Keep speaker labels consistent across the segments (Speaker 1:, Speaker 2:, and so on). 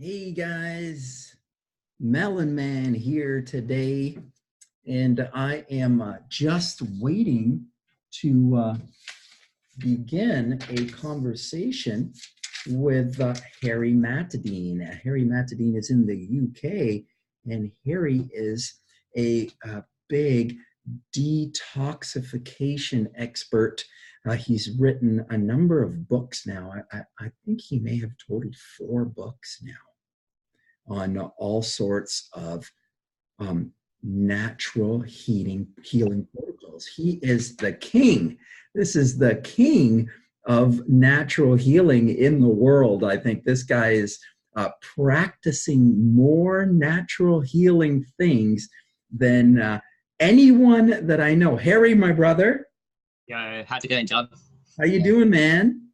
Speaker 1: Hey guys, Melon Man here today, and I am just waiting to begin a conversation with Harry Matadine. Harry Matadine is in the UK, and Harry is a big detoxification expert. He's written a number of books now. I think he may have totaled 4 books now on all sorts of natural healing protocols. He is the king. This is the king of natural healing in the world. I think this guy is practicing more natural healing things than anyone that I know. Harry, my brother.
Speaker 2: Yo, how's it going, John?
Speaker 1: How you doing, man?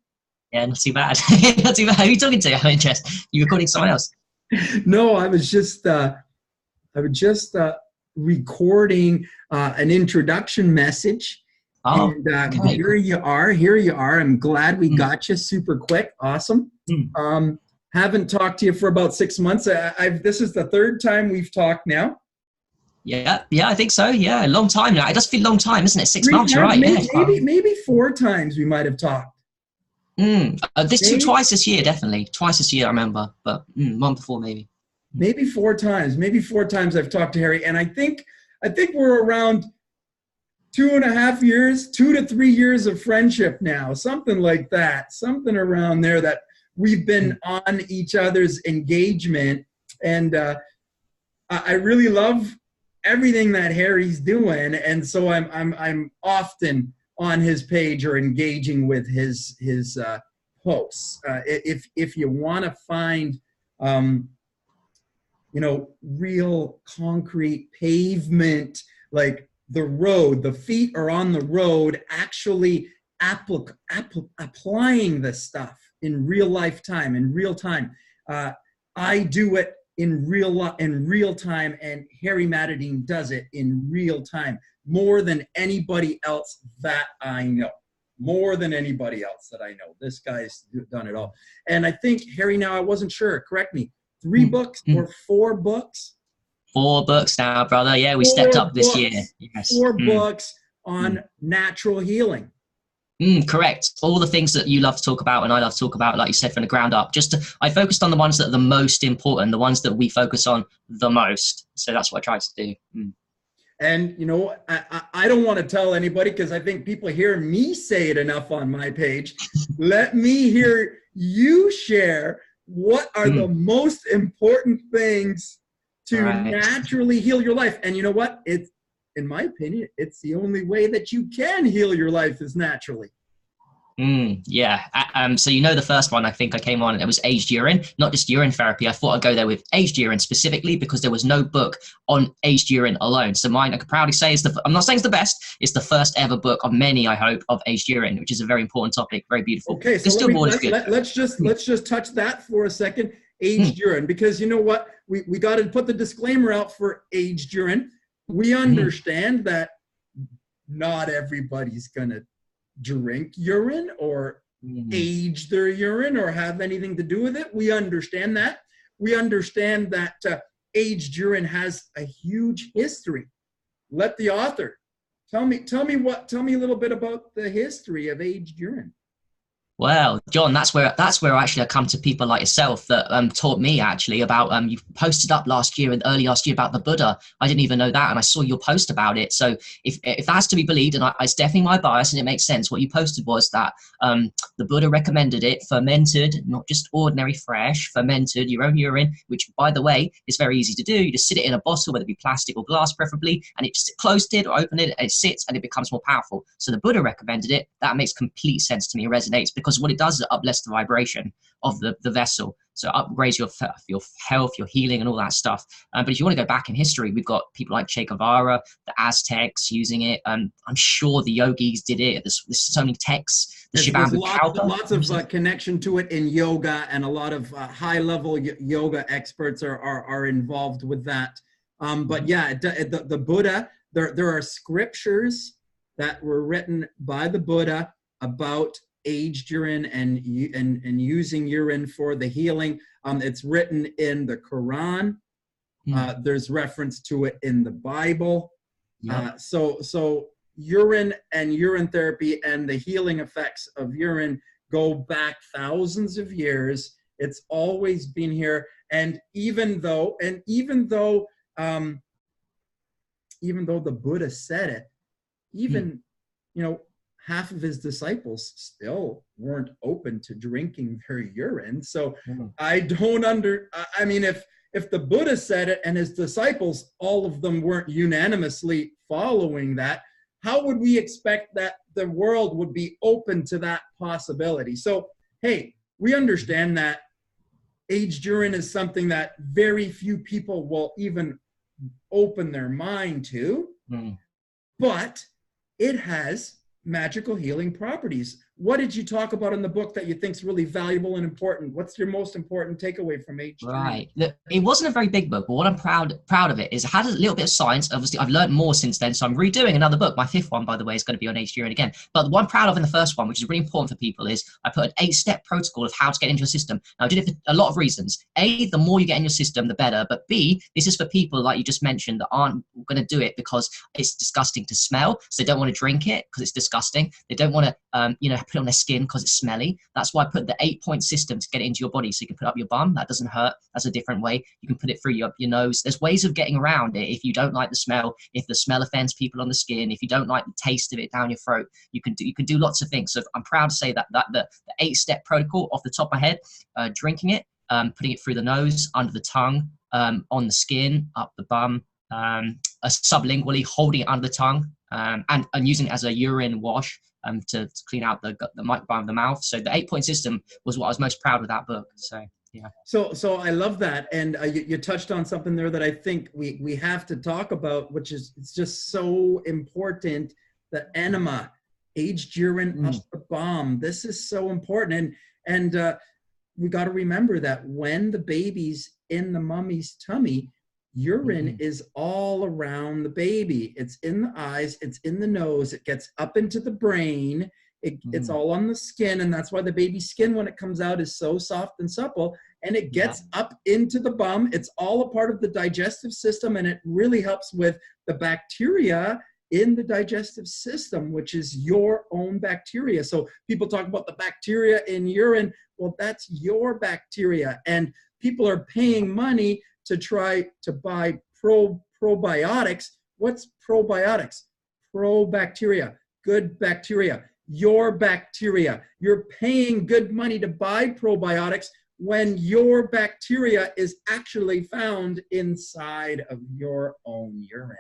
Speaker 2: Yeah, not too bad. Not too bad. Who are you talking to? I'm interested. You recording someone else?
Speaker 1: No, I was just recording an introduction message.
Speaker 2: Oh,
Speaker 1: And
Speaker 2: okay.
Speaker 1: here you are. Here you are. I'm glad we got you super quick. Awesome. Haven't talked to you for about 6 months. This is the third time we've talked now.
Speaker 2: Yeah, I think so. Yeah, a long time now. It does feel a long time, isn't it? 6
Speaker 1: Three
Speaker 2: months, you're
Speaker 1: times,
Speaker 2: right.
Speaker 1: maybe 4 times we might have talked.
Speaker 2: Twice this year, definitely. Twice this year, I remember. But one before, maybe.
Speaker 1: Maybe 4 times. Maybe 4 times I've talked to Harry. And I think we're around 2.5 years, 2 to 3 years of friendship now, something like that, something around there that we've been on each other's engagement. And I really love everything that Harry's doing. And so I'm often on his page or engaging with his posts. If you want to find, real concrete pavement, like the road, the feet are on the road, actually applying the stuff in real time. I do it in real time, and Harry Matadine does it in real time more than anybody else that I know. More than anybody else that I know. This guy's done it all. And I think, Harry, now I wasn't sure, correct me, 3 books or 4 books?
Speaker 2: 4 books now, brother. Yeah, we stepped up this year. Yes.
Speaker 1: 4 books on natural healing.
Speaker 2: Correct. All the things that you love to talk about and I love to talk about, like you said, from the ground up. I focused on the ones that are the most important, the ones that we focus on the most. So that's what I tried to do.
Speaker 1: And, I don't want to tell anybody because I think people hear me say it enough on my page. Let me hear you share what are the most important things to naturally heal your life. And you know what? It's, in my opinion, it's the only way that you can heal your life is naturally.
Speaker 2: Yeah. So the first one I think I came on, it was aged urine, not just urine therapy. I thought I'd go there with aged urine specifically because there was no book on aged urine alone. So mine, I could proudly say, I'm not saying it's the best, it's the first ever book of many, I hope, of aged urine, which is a very important topic, very beautiful.
Speaker 1: Okay, so let's just touch that for a second, aged urine, because you know what? We got to put the disclaimer out for aged urine. We understand that not everybody's going to drink urine or age their urine or have anything to do with it. We understand that. We understand that aged urine has a huge history. Let the author tell me a little bit about the history of aged urine.
Speaker 2: Well, John, that's where actually I come to people like yourself that taught me actually about you posted up early last year about the Buddha. I didn't even know that, and I saw your post about it. So if that's to be believed, and it's definitely my bias, and it makes sense, what you posted was that the Buddha recommended it fermented, not just ordinary fresh, fermented, your own urine, which by the way is very easy to do. You just sit it in a bottle, whether it be plastic or glass preferably, and it just closed it or open it, and it sits and it becomes more powerful. So the Buddha recommended it. That makes complete sense to me. It resonates because what it does is it uplifts the vibration of the vessel. So upgrades your health, your healing, and all that stuff. But if you want to go back in history, we've got people like Che Guevara, the Aztecs using it. I'm sure the yogis did it. There's so many texts.
Speaker 1: There's lots of connection to it in yoga, and a lot of high-level yoga experts are involved with that. But yeah, the Buddha, there are scriptures that were written by the Buddha about aged urine and using urine for the healing. It's written in the Quran. There's reference to it in the Bible.
Speaker 2: Yep.
Speaker 1: So urine and urine therapy and the healing effects of urine go back thousands of years. It's always been here. And even though the Buddha said it, even, half of his disciples still weren't open to drinking their urine. So I mean, if the Buddha said it and his disciples, all of them weren't unanimously following that, how would we expect that the world would be open to that possibility? So, hey, we understand that aged urine is something that very few people will even open their mind to, but it has magical healing properties. What did you talk about in the book that you think is really valuable and important? What's your most important takeaway from aged urine?
Speaker 2: Right. Look, it wasn't a very big book, but what I'm proud of it is it had a little bit of science. Obviously, I've learned more since then, so I'm redoing another book. My 5th one, by the way, is going to be on aged urine again. But what I'm proud of in the first one, which is really important for people, is I put an 8-step protocol of how to get into your system. Now, I did it for a lot of reasons. A, the more you get in your system, the better. But B, this is for people, like you just mentioned, that aren't going to do it because it's disgusting to smell. So they don't want to drink it because it's disgusting. They don't want to, put it on their skin because it's smelly. That's why I put the 8-point system to get it into your body. So you can put it up your bum. That doesn't hurt. That's a different way. You can put it through your nose. There's ways of getting around it. If you don't like the smell, if the smell offends people on the skin, if you don't like the taste of it down your throat, you can do lots of things. So I'm proud to say that the 8-step protocol off the top of my head, drinking it, putting it through the nose, under the tongue, on the skin, up the bum, sublingually holding it under the tongue, and using it as a urine wash, to clean out the microbiome of the mouth. So the 8-point system was what I was most proud of that book. So yeah.
Speaker 1: So I love that, and you touched on something there that I think we have to talk about, which is it's just so important. The enema, aged urine up the bum. This is so important, and we got to remember that when the baby's in the mummy's tummy, urine is all around the baby. It's in the eyes, it's in the nose, it gets up into the brain, it's all on the skin, and that's why the baby's skin, when it comes out, is so soft and supple, and it gets up into the bum. It's all a part of the digestive system, and it really helps with the bacteria in the digestive system, which is your own bacteria. So people talk about the bacteria in urine. Well, that's your bacteria, and people are paying money to try to buy probiotics. What's probiotics? Probacteria, good bacteria, your bacteria. You're paying good money to buy probiotics when your bacteria is actually found inside of your own urine.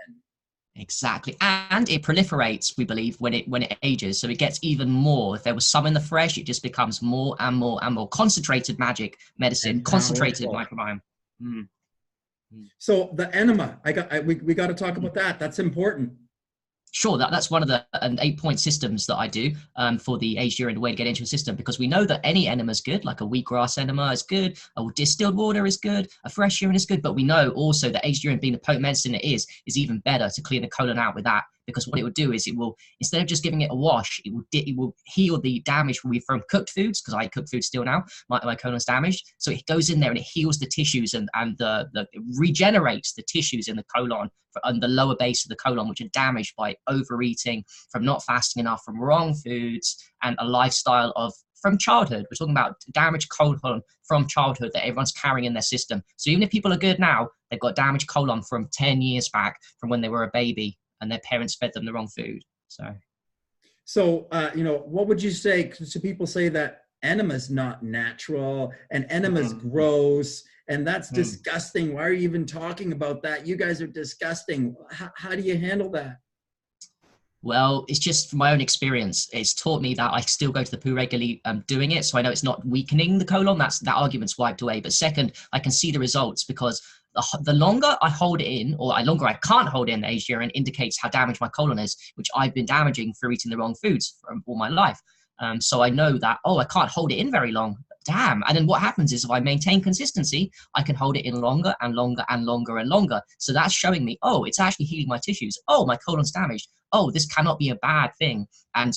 Speaker 2: Exactly. And it proliferates, we believe, when it ages. So it gets even more. If there was some in the fresh, it just becomes more and more and more. Concentrated magic medicine, concentrated microbiome.
Speaker 1: So the enema, we got to talk about that. That's important.
Speaker 2: Sure, that's one of the 8-point systems that I do for the aged urine, the way to get into a system, because we know that any enema is good, like a wheatgrass enema is good, a distilled water is good, a fresh urine is good, but we know also that aged urine, being the potent medicine it is even better to clean the colon out with that, because what it will do is it will, instead of just giving it a wash, it will heal the damage from cooked foods, because I cook food still now, my colon's damaged, so it goes in there and it heals the tissues and it regenerates the tissues in the colon and the lower base of the colon, which are damaged by overeating, from not fasting enough, from wrong foods, and a lifestyle from childhood. We're talking about damaged colon from childhood that everyone's carrying in their system. So even if people are good now, they've got damaged colon from 10 years back, from when they were a baby and their parents fed them the wrong food. So
Speaker 1: what would you say to people say that enema is not natural and enema is gross and that's disgusting? Why are you even talking about that? You guys are disgusting. How do you handle that?
Speaker 2: Well, it's just from my own experience. It's taught me that I still go to the poo regularly doing it. So I know it's not weakening the colon. That argument's wiped away. But second, I can see the results, because the longer I hold it in, or the longer I can't hold in the aged urine, indicates how damaged my colon is, which I've been damaging through eating the wrong foods for all my life. So I know that, I can't hold it in very long. Damn. And then what happens is if I maintain consistency, I can hold it in longer and longer and longer and longer. So that's showing me, it's actually healing my tissues. My colon's damaged. This cannot be a bad thing. And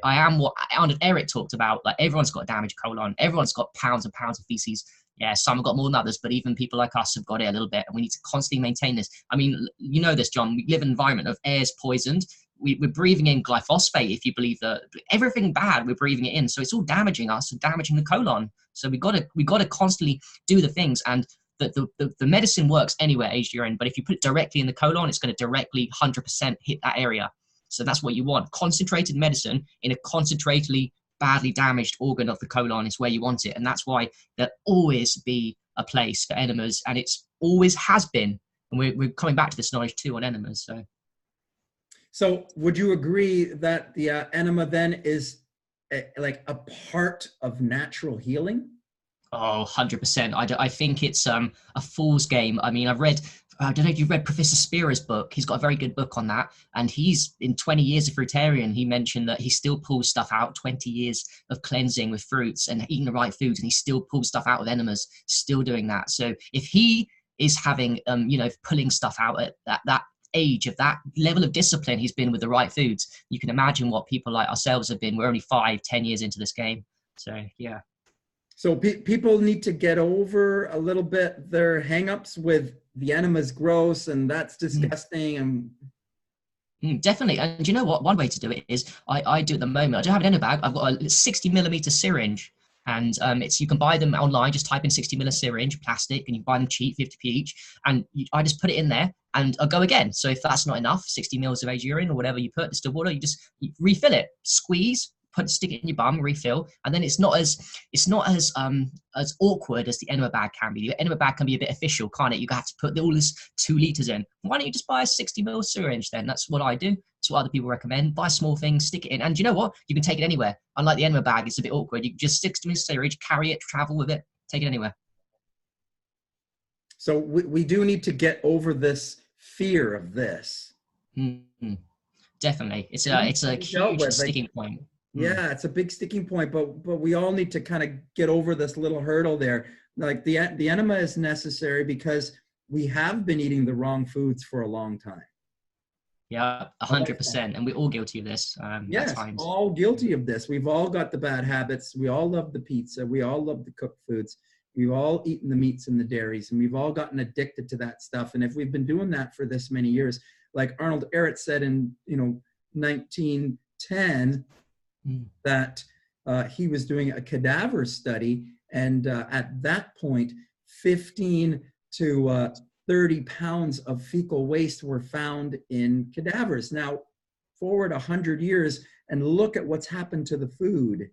Speaker 2: I am what Eric talked about. Like, everyone's got a damaged colon. Everyone's got pounds and pounds of feces. Yeah, some have got more than others, but even people like us have got it a little bit, and we need to constantly maintain this. I mean, you know this, John. We live in an environment of air's poisoned. We're breathing in glyphosate, if you believe that everything bad, we're breathing it in. So it's all damaging us and damaging the colon. So we got to constantly do the things, and the medicine works anywhere aged urine, but if you put it directly in the colon, it's going to directly 100% hit that area. So that's what you want. Concentrated medicine in a concentratedly badly damaged organ of the colon is where you want it. And that's why there'll always be a place for enemas, and it's always has been. And we're coming back to this knowledge too on enemas.
Speaker 1: So would you agree that the enema then is like a part of natural healing?
Speaker 2: Oh, 100%. I think it's a fool's game. I mean, I've read, I don't know if you've read Professor Spira's book. He's got a very good book on that. And he's, in 20 years of fruitarian, he mentioned that he still pulls stuff out, 20 years of cleansing with fruits and eating the right foods, and he still pulls stuff out of enemas, still doing that. So if he is having, pulling stuff out at that age, of that level of discipline he's been with the right foods, you can imagine what people like ourselves have been. We're only 5-10 years into this game. So, yeah.
Speaker 1: So people need to get over a little bit their hangups with the enema's gross and that's disgusting. And
Speaker 2: definitely. And you know what? One way to do it is I do at the moment. I don't have an enema bag. I've got a 60 millimeter syringe, and you can buy them online. Just type in 60 millimeter syringe, plastic, and you can buy them cheap, 50p each. And I just put it in there, and I'll go again. So if that's not enough, 60 mils of aged urine or whatever you put, distilled water, you refill it, squeeze. Stick it in your bum, refill, and then it's not as awkward as the enema bag can be. The enema bag can be a bit official, can't it? You have to put all this 2 liters in. Why don't you just buy a 60 ml syringe then? That's what I do. That's what other people recommend. Buy small things, stick it in, and you know what? You can take it anywhere. Unlike the enema bag, it's a bit awkward. You can just 60 ml syringe, carry it, travel with it, take it anywhere.
Speaker 1: So we do need to get over this fear of this.
Speaker 2: Mm-hmm. Definitely, it's a huge sticking point.
Speaker 1: Yeah, it's a big sticking point, but we all need to kind of get over this little hurdle there. Like the enema is necessary because we have been eating the wrong foods for a long time.
Speaker 2: Yeah, 100%, and we're all guilty of this.
Speaker 1: Yes,
Speaker 2: at times.
Speaker 1: All guilty of this. We've all got the bad habits. We all love the pizza. We all love the cooked foods. We've all eaten the meats and the dairies, and we've all gotten addicted to that stuff. And if we've been doing that for this many years, like Arnold Ehret said in 1910. That he was doing a cadaver study, and at that point 15 to 30 pounds of fecal waste were found in cadavers. Now forward 100 years and look at what's happened to the food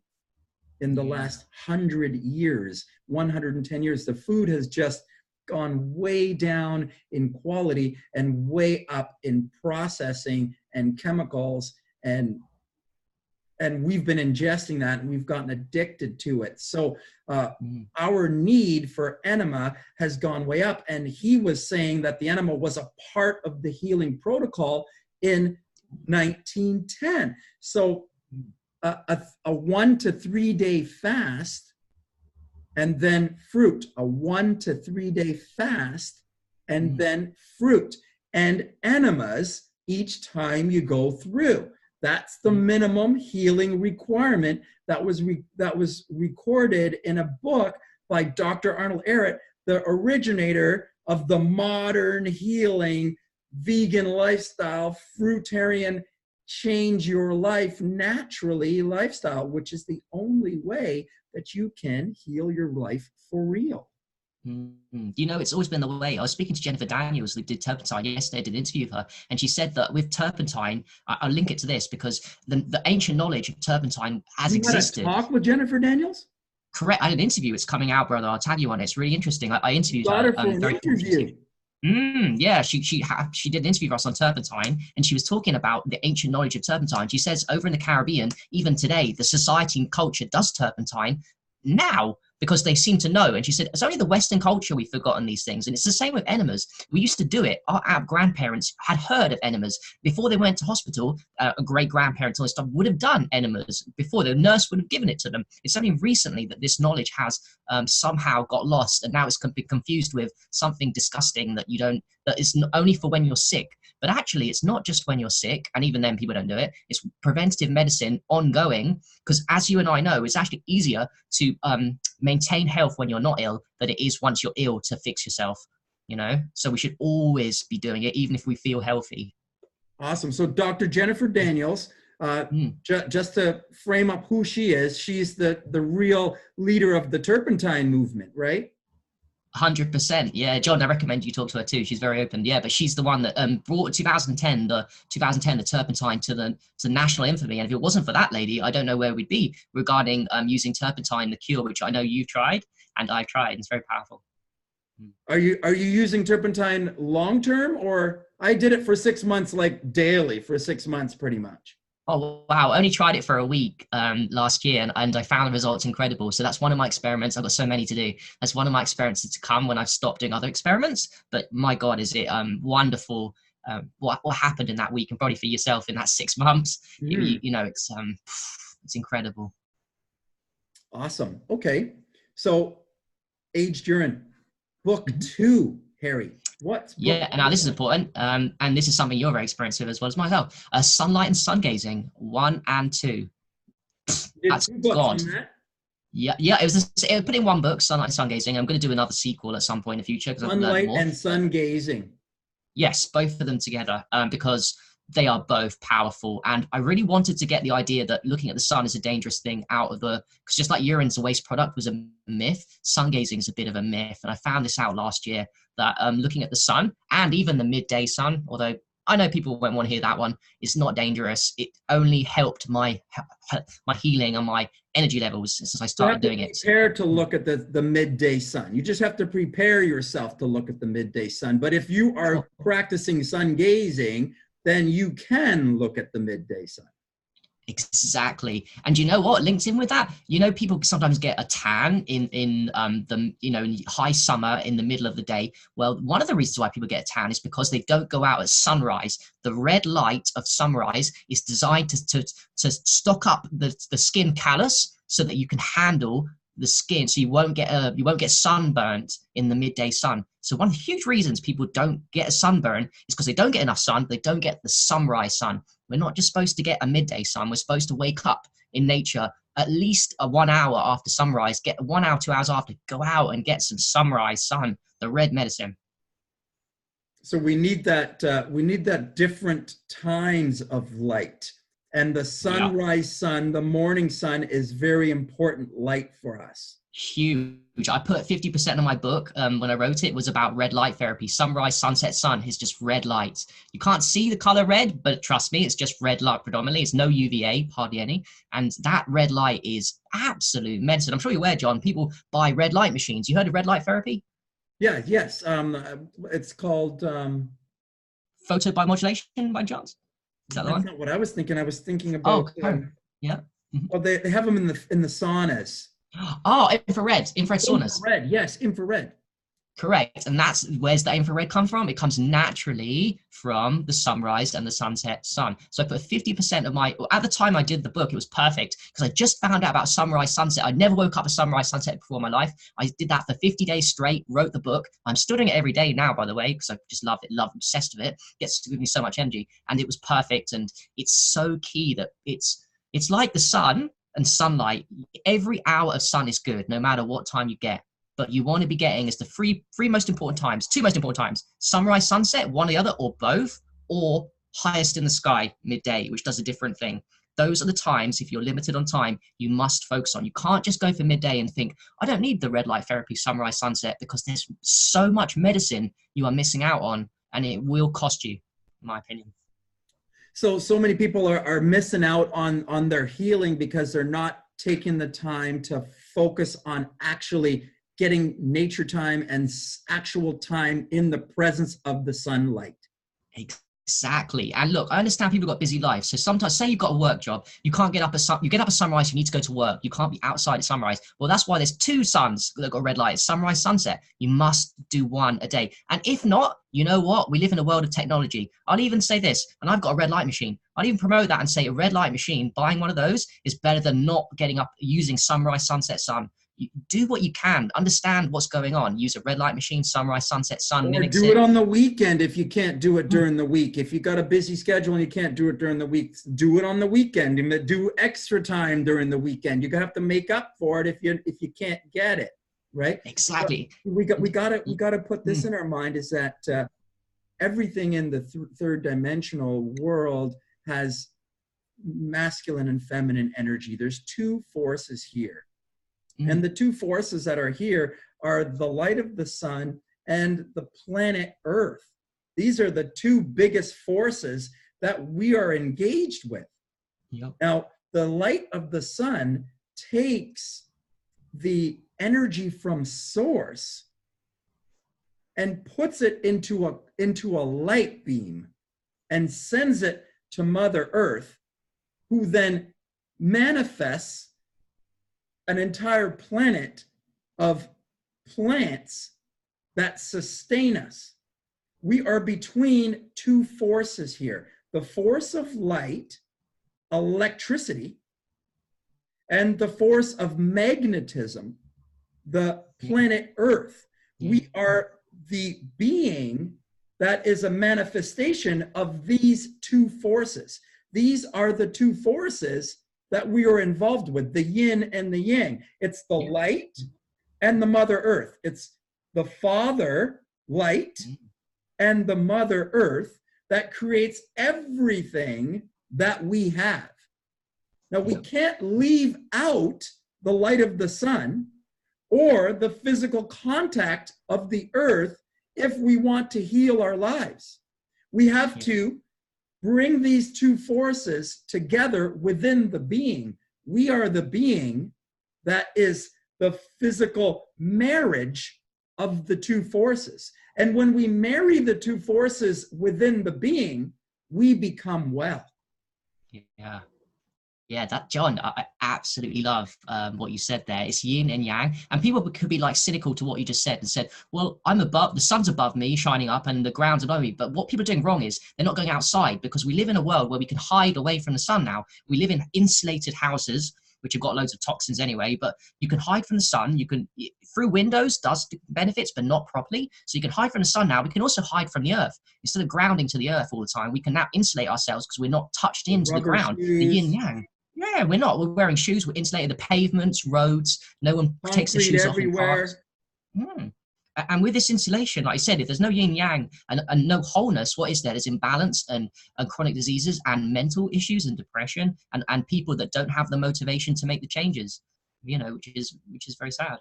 Speaker 1: in the last 100 years, 110 years. The food has just gone way down in quality and way up in processing and chemicals, and we've been ingesting that, and we've gotten addicted to it. So our need for enema has gone way up. And he was saying that the enema was a part of the healing protocol in 1910. So a 1 to 3 day fast, and then fruit, a 1 to 3 day fast, and then fruit and enemas each time you go through. That's the minimum healing requirement that was recorded in a book by Dr. Arnold Ehret, the originator of the modern healing vegan lifestyle, fruitarian, change your life naturally lifestyle, which is the only way that you can heal your life for real.
Speaker 2: It's always been the way. I was speaking to Jennifer Daniels, who did turpentine yesterday. I did an interview with her, and she said that with turpentine, I'll link it to this because the ancient knowledge of turpentine has existed.
Speaker 1: Talk with Jennifer Daniels?
Speaker 2: Correct. I did an interview. It's coming out, brother. I'll tag you on it. It's really interesting. I interviewed her.
Speaker 1: Very interview.
Speaker 2: Yeah, she did an interview for us on turpentine, and she was talking about the ancient knowledge of turpentine. She says over in the Caribbean, even today, the society and culture does turpentine now because they seem to know. And she said, it's only the Western culture we've forgotten these things. And it's the same with enemas. We used to do it. Our grandparents had heard of enemas. Before they went to hospital, a great-grandparents and all this stuff would have done enemas before. The nurse would have given it to them. It's only recently that this knowledge has somehow got lost, and now it's been confused with something disgusting that is only for when you're sick. But actually, it's not just when you're sick, and even then people don't do it. It's preventative medicine ongoing, because as you and I know, it's actually easier to maintain health when you're not ill than it is once you're ill to fix yourself, you know? So we should always be doing it, even if we feel healthy.
Speaker 1: Awesome. So Dr. Jennifer Daniels, just to frame up who she is, she's the real leader of the turpentine movement, right?
Speaker 2: 100%. Yeah, John, I recommend you talk to her too. She's very open. Yeah, but she's the one that brought 2010 the turpentine to the national infamy. And if it wasn't for that lady, I don't know where we'd be regarding using turpentine, the cure, which I know you've tried and I've tried. And it's very powerful.
Speaker 1: Are you using turpentine long term, or I did it for 6 months, like daily for 6 months, pretty much?
Speaker 2: Oh, wow. I only tried it for a week last year, and I found the results incredible. So that's one of my experiments. I've got so many to do. That's one of my experiences to come when I've stopped doing other experiments. But my God, is it wonderful what happened in that week, and probably for yourself in that 6 months. It's incredible.
Speaker 1: Awesome. Okay. So aged urine, book 2, Harry. What's
Speaker 2: yeah, now this is important, and this is something you're very experienced with as well as myself. Sunlight and Sun Gazing, 1 and 2. That's God. Yeah, it was put in one book, Sunlight and Sun Gazing. I'm going to do another sequel at some point in the future.
Speaker 1: Sunlight and Sun Gazing.
Speaker 2: Yes, both of them together, because they are both powerful. And I really wanted to get the idea that looking at the sun is a dangerous thing out of because just like urine's a waste product was a myth, sun gazing is a bit of a myth. And I found this out last year that looking at the sun and even the midday sun, although I know people won't want to hear that one, it's not dangerous. It only helped my healing and my energy levels since I started doing it.
Speaker 1: Prepare to look at the midday sun. You just have to prepare yourself to look at the midday sun. But if you are practicing sun gazing, then you can look at the midday sun.
Speaker 2: Exactly. And you know what links in with that? You know, people sometimes get a tan in high summer in the middle of the day. Well, one of the reasons why people get a tan is because they don't go out at sunrise. The red light of sunrise is designed to stock up the skin callus so that you can handle the skin, so you won't get sunburnt in the midday sun. So one of the huge reasons people don't get a sunburn is because they don't get enough sun. They don't get the sunrise sun. We're not just supposed to get a midday sun. We're supposed to wake up in nature at least 1 hour after sunrise, get 1 hour, 2 hours after, go out and get some sunrise sun, the red medicine.
Speaker 1: So we need that different times of light. And the sunrise sun, the morning sun, is very important light for us.
Speaker 2: Huge. I put 50% of my book when I wrote it was about red light therapy. Sunrise, sunset, sun is just red light. You can't see the color red, but trust me, it's just red light predominantly. It's no UVA, hardly any. And that red light is absolute medicine. I'm sure you're aware, John, people buy red light machines. You heard of red light therapy?
Speaker 1: Yeah, yes. It's called...
Speaker 2: Photobiomodulation by chance? Is that the one?
Speaker 1: That's not what I was thinking. I was thinking about...
Speaker 2: yeah. Mm-hmm.
Speaker 1: Well, they have them in the saunas.
Speaker 2: Oh, infrared saunas.
Speaker 1: Infrared, yes, infrared.
Speaker 2: Correct. And where's the infrared come from? It comes naturally from the sunrise and the sunset sun. So I put 50% of at the time I did the book, it was perfect because I just found out about sunrise, sunset. I never woke up a sunrise, sunset before in my life. I did that for 50 days straight, wrote the book. I'm still doing it every day now, by the way, because I just love it, obsessed with it. It gets to give me so much energy, and it was perfect. And it's so key that it's like the sun and sunlight. Every hour of sun is good, no matter what time you get. But you want to be getting is the three most important times, 2 most important times: sunrise, sunset, one or the other, or both, or highest in the sky, midday, which does a different thing. Those are the times, if you're limited on time, you must focus on. You can't just go for midday and think, I don't need the red light therapy, sunrise, sunset, because there's so much medicine you are missing out on, and it will cost you, in my opinion.
Speaker 1: So many people are missing out on their healing because they're not taking the time to focus on actually getting nature time and actual time in the presence of the sunlight.
Speaker 2: Exactly. And look, I understand people got busy lives. So sometimes, say you've got a work job, you can't get up you get up at sunrise, you need to go to work. You can't be outside at sunrise. Well, that's why there's two suns that got red light, sunrise, sunset. You must do one a day. And if not, you know what? We live in a world of technology. I'll even say this, and I've got a red light machine. I'll even promote that and say a red light machine, buying one of those is better than not getting up using sunrise, sunset, sun. You do what you can, understand what's going on, use a red light machine, sunrise, sunset, sun,
Speaker 1: Or
Speaker 2: mimics
Speaker 1: do it on the weekend if you can't do it during the week. If you got a busy schedule and you can't do it during the week, do it on the weekend. And do extra time during the weekend. You're gonna have to make up for it if you can't get it, right?
Speaker 2: Exactly.
Speaker 1: We gotta put this in our mind, is that everything in the third dimensional world has masculine and feminine energy. There's two forces here. And the two forces that are here are the light of the sun and the planet Earth. These are the two biggest forces that we are engaged with.
Speaker 2: Yep.
Speaker 1: Now, the light of the sun takes the energy from source and puts it into a light beam and sends it to Mother Earth, who then manifests an entire planet of plants that sustain us. We are between two forces here. The force of light, electricity, and the force of magnetism, the planet Earth. We are the being that is a manifestation of these two forces. These are the two forces that we are involved with, the yin and the yang. It's the light and the Mother Earth. It's the Father, light, and the Mother Earth that creates everything that we have. Now, we can't leave out the light of the sun or the physical contact of the earth if we want to heal our lives. We have to bring these two forces together within the being. We are the being that is the physical marriage of the two forces. And when we marry the two forces within the being, we become well.
Speaker 2: Yeah. Yeah, that, John, I absolutely love what you said there. It's yin and yang. And people could be like cynical to what you just said and said, well, I'm above, the sun's above me shining up and the ground's above me. But what people are doing wrong is they're not going outside, because we live in a world where we can hide away from the sun now. We live in insulated houses, which have got loads of toxins anyway, but you can hide from the sun. You can, through windows, does benefits, but not properly. So you can hide from the sun now. We can also hide from the earth. Instead of grounding to the earth all the time, we can now insulate ourselves because we're not touched into the ground, the yin yang. Yeah, we're not. We're wearing shoes. We're insulating the pavements, roads. No one takes their shoes off in parks. And with this insulation, like I said, if there's no yin yang and no wholeness, what is there? There's imbalance and chronic diseases and mental issues and depression and people that don't have the motivation to make the changes, you know, which is very sad.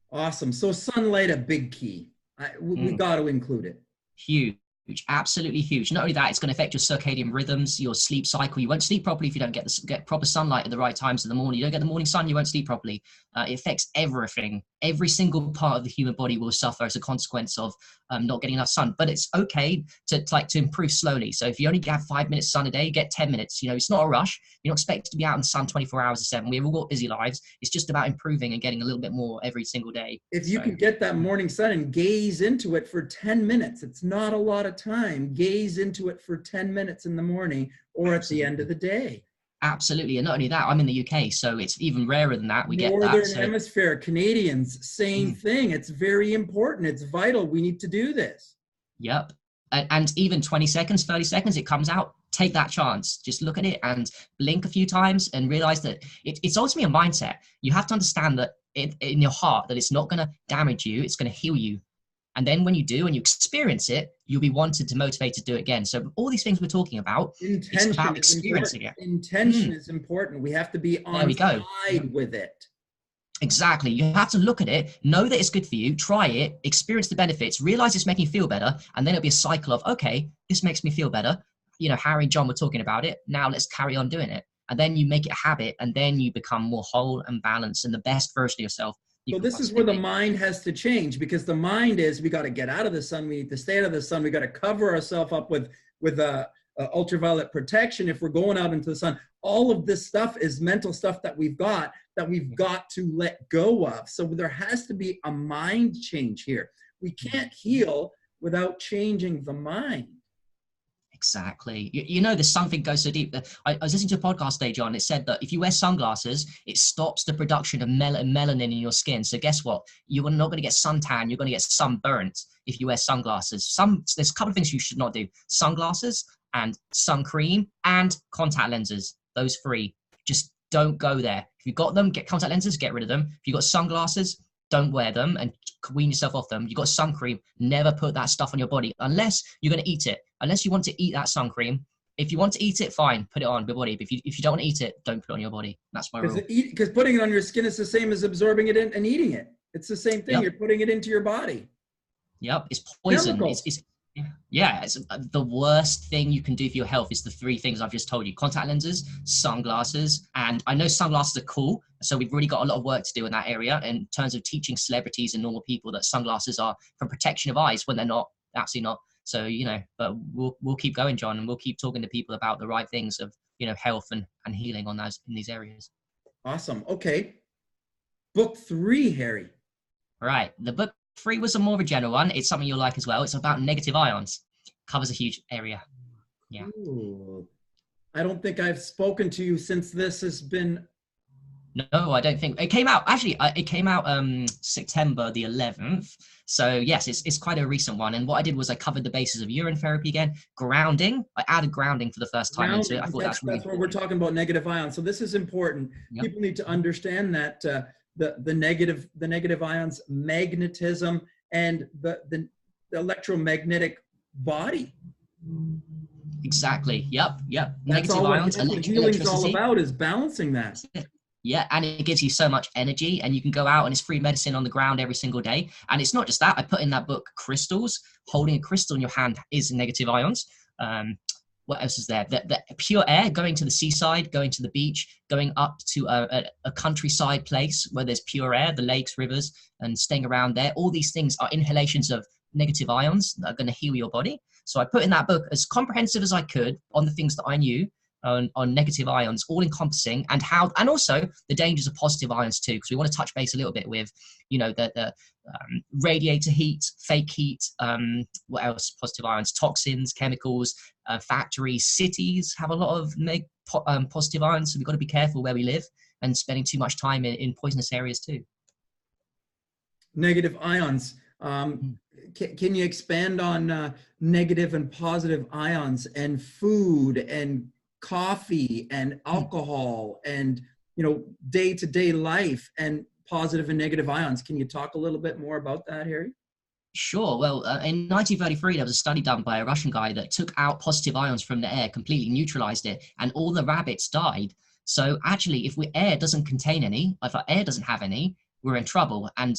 Speaker 1: Awesome. So sunlight, a big key. We got to include it.
Speaker 2: Huge. Absolutely huge. Not only that, it's going to affect your circadian rhythms, your sleep cycle. You won't sleep properly if you don't get proper sunlight at the right times of the morning. You don't get the morning sun, you won't sleep properly. It affects everything. Every single part of the human body will suffer as a consequence of not getting enough sun. But it's okay to improve slowly. So if you only have 5 minutes sun a day, get 10 minutes. You know, it's not a rush. You're not expected to be out in the sun 24 hours a 7. We've all got busy lives. It's just about improving and getting a little bit more every single day.
Speaker 1: If you can get that morning sun and gaze into it for 10 minutes, it's not a lot of time. Gaze into it for 10 minutes in the morning or at the end of the day.
Speaker 2: Absolutely. And not only that, I'm in the UK, so it's even rarer than that. We get that.
Speaker 1: Northern Hemisphere, Canadians, same thing. It's very important. It's vital. We need to do this.
Speaker 2: Yep. And even 20 seconds, 30 seconds, it comes out. Take that chance. Just look at it and blink a few times and realize that it's ultimately a mindset. You have to understand that in your heart that it's not going to damage you. It's going to heal you. And then when you do and you experience it, you'll be wanted to motivate to do it again. So all these things we're talking about, it's about experiencing it.
Speaker 1: Intention is important. We have to be on side with it.
Speaker 2: Exactly. You have to look at it, know that it's good for you, try it, experience the benefits, realize it's making you feel better. And then it'll be a cycle of, okay, this makes me feel better. You know, Harry and John were talking about it. Now let's carry on doing it. And then you make it a habit and then you become more whole and balanced and the best version of yourself
Speaker 1: So this is where the mind has to change, because the mind is, we got to get out of the sun. We need to stay out of the sun. We got to cover ourselves up with ultraviolet protection if we're going out into the sun. All of this stuff is mental stuff that we've got to let go of. So there has to be a mind change here. We can't heal without changing the mind.
Speaker 2: Exactly. You know, there's something goes so deep. I was listening to a podcast today, John. It said that if you wear sunglasses, it stops the production of melanin in your skin. So guess what? You're not going to get suntan. You're going to get sunburnt if you wear sunglasses. There's a couple of things you should not do. Sunglasses and sun cream and contact lenses. Those three. Just don't go there. If you've got them, get contact lenses, get rid of them. If you've got sunglasses, don't wear them and wean yourself off them. You've got sun cream, never put that stuff on your body unless you're going to eat it. Unless you want to eat that sun cream. If you want to eat it, fine, put it on your body. But if you don't want to eat it, don't put it on your body. That's my rule.
Speaker 1: Because putting it on your skin is the same as absorbing it in and eating it. It's the same thing. Yep. You're putting it into your body.
Speaker 2: Yep, it's poison. It's the worst thing you can do for your health is the three things I've just told you: contact lenses, sunglasses, and I know sunglasses are cool. So we've really got a lot of work to do in that area in terms of teaching celebrities and normal people that sunglasses are for protection of eyes when they're not. Absolutely not. So, you know, but we'll keep going, John, and we'll keep talking to people about the right things of, you know, health and healing on those in these areas.
Speaker 1: Awesome. Okay. Book 3, Harry.
Speaker 2: All right. The book 3 was a more of a general one. It's something you'll like as well. It's about negative ions. Covers a huge area. Yeah.
Speaker 1: Ooh. I don't think I've spoken to you since this has been.
Speaker 2: No, I don't think it came out. Actually, it came out September the 11th. So yes, it's quite a recent one. And what I did was I covered the bases of urine therapy again, grounding. I added grounding for the first time into it. I thought that's really
Speaker 1: what we're talking about, negative ions. So this is important. Yep. People need to understand that the negative ions, magnetism, and the electromagnetic body.
Speaker 2: Exactly. Yep.
Speaker 1: That's
Speaker 2: negative
Speaker 1: all
Speaker 2: ions.
Speaker 1: What healing's all about is balancing that.
Speaker 2: Yeah, and it gives you so much energy, and you can go out and it's free medicine on the ground every single day. And it's not just that. I put in that book crystals. Holding a crystal in your hand is negative ions. What else is there? The pure air, going to the seaside, going to the beach, going up to a countryside place where there's pure air, the lakes, rivers, and staying around there. All these things are inhalations of negative ions that are going to heal your body. So I put in that book as comprehensive as I could on the things that I knew on negative ions, all encompassing, and also the dangers of positive ions too, because we want to touch base a little bit with, you know, the radiator heat, fake heat, what else? Positive ions, toxins, chemicals, factories, cities have a lot of positive ions, so we've got to be careful where we live and spending too much time in poisonous areas too.
Speaker 1: Negative ions. Can you expand on negative and positive ions and food and coffee and alcohol and, you know, day-to-day life and positive and negative ions? Can you talk a little bit more about that, Harry?
Speaker 2: Sure. Well, in 1933, there was a study done by a Russian guy that took out positive ions from the air, completely neutralized it, and all the rabbits died. So actually, if air doesn't contain any, if our air doesn't have any, we're in trouble. And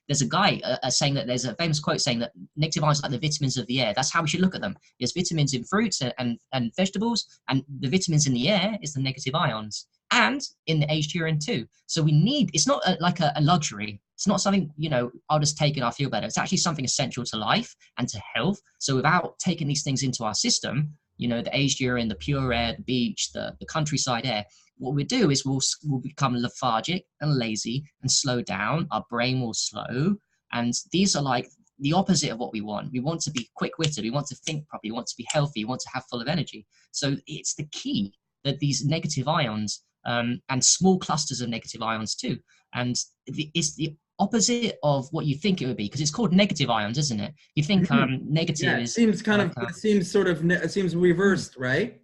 Speaker 2: there's a guy saying that there's a famous quote saying that negative ions are like the vitamins of the air. That's how we should look at them. There's vitamins in fruits and vegetables, and the vitamins in the air is the negative ions, and in the aged urine too. So we need, it's not like a luxury. It's not something, you know, I'll just take it, I'll feel better. It's actually something essential to life and to health. So without taking these things into our system, you know, the aged urine, the pure air, the beach, the countryside air, what we do is we'll become lethargic and lazy and slow down. Our brain will slow. And these are like the opposite of what we want. We want to be quick-witted. We want to think properly. We want to be healthy. We want to have full of energy. So it's the key that these negative ions and small clusters of negative ions too. And it's the opposite of what you think it would be, because it's called negative ions, isn't it? You think negative is...
Speaker 1: It seems reversed, right?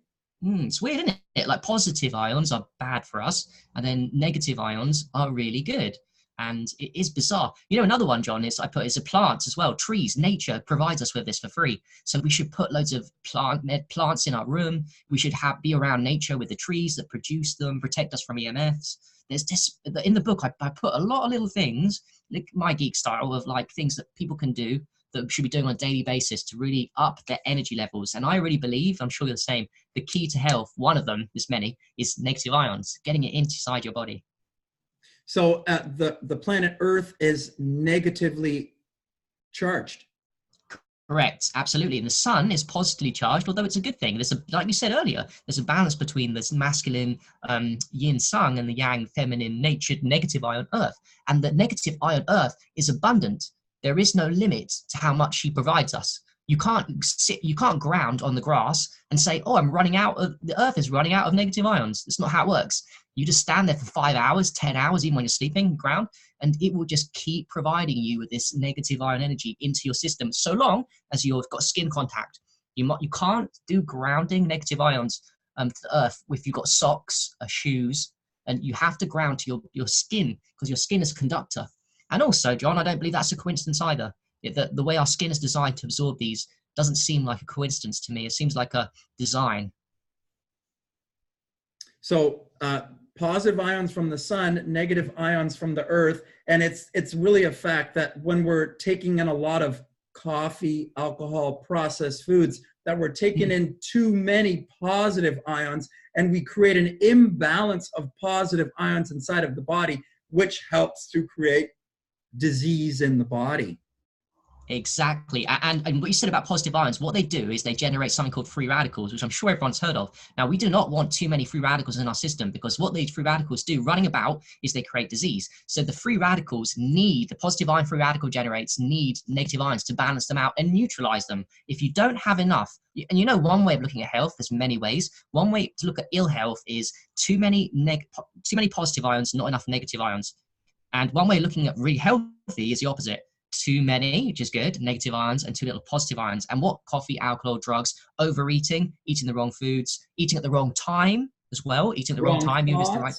Speaker 2: It's weird, isn't it? Like positive ions are bad for us, and then negative ions are really good. And it is bizarre. You know, another one, John, is a plants as well. Trees, nature provides us with this for free. So we should put loads of plants in our room. We should be around nature with the trees that produce them, protect us from EMFs. There's this, in the book, I put a lot of little things, like my geek style, of like things that people can do that we should be doing on a daily basis to really up their energy levels. And I really believe, I'm sure you're the same, the key to health, one of them, there's many, is negative ions, getting it inside your body.
Speaker 1: So the planet Earth is negatively charged.
Speaker 2: Correct, absolutely. And the sun is positively charged, although it's a good thing. There's a, like you said earlier, there's a balance between this masculine yin sun and the yang feminine natured negative ion earth. And the negative ion earth is abundant. There is no limit to how much she provides us. You can't ground on the grass and say, oh, the earth is running out of negative ions. It's not how it works. You just stand there for 5 hours, 10 hours, even when you're sleeping, ground, and it will just keep providing you with this negative ion energy into your system so long as you've got skin contact. You can't do grounding negative ions to the earth if you've got socks, shoes, and you have to ground to your skin because your skin is a conductor. And also, John, I don't believe that's a coincidence either. The way our skin is designed to absorb these doesn't seem like a coincidence to me. It seems like a design.
Speaker 1: So positive ions from the sun, negative ions from the earth. And it's really a fact that when we're taking in a lot of coffee, alcohol, processed foods, that we're taking in too many positive ions, and we create an imbalance of positive ions inside of the body, which helps to create disease in the body.
Speaker 2: Exactly. And what you said about positive ions, what they do is they generate something called free radicals, which I'm sure everyone's heard of. Now, we do not want too many free radicals in our system, because what these free radicals do running about is they create disease. So the free radicals the positive ion free radical generates need negative ions to balance them out and neutralize them. If you don't have enough, and you know, one way of looking at health, there's many ways. One way to look at ill health is too many positive ions, not enough negative ions. And one way of looking at really healthy is the opposite. Too many, which is good, negative ions, and too little positive ions. And what coffee, alcohol, drugs, overeating, eating the wrong foods, eating at the wrong time as well, eating at the wrong time, you missed the right.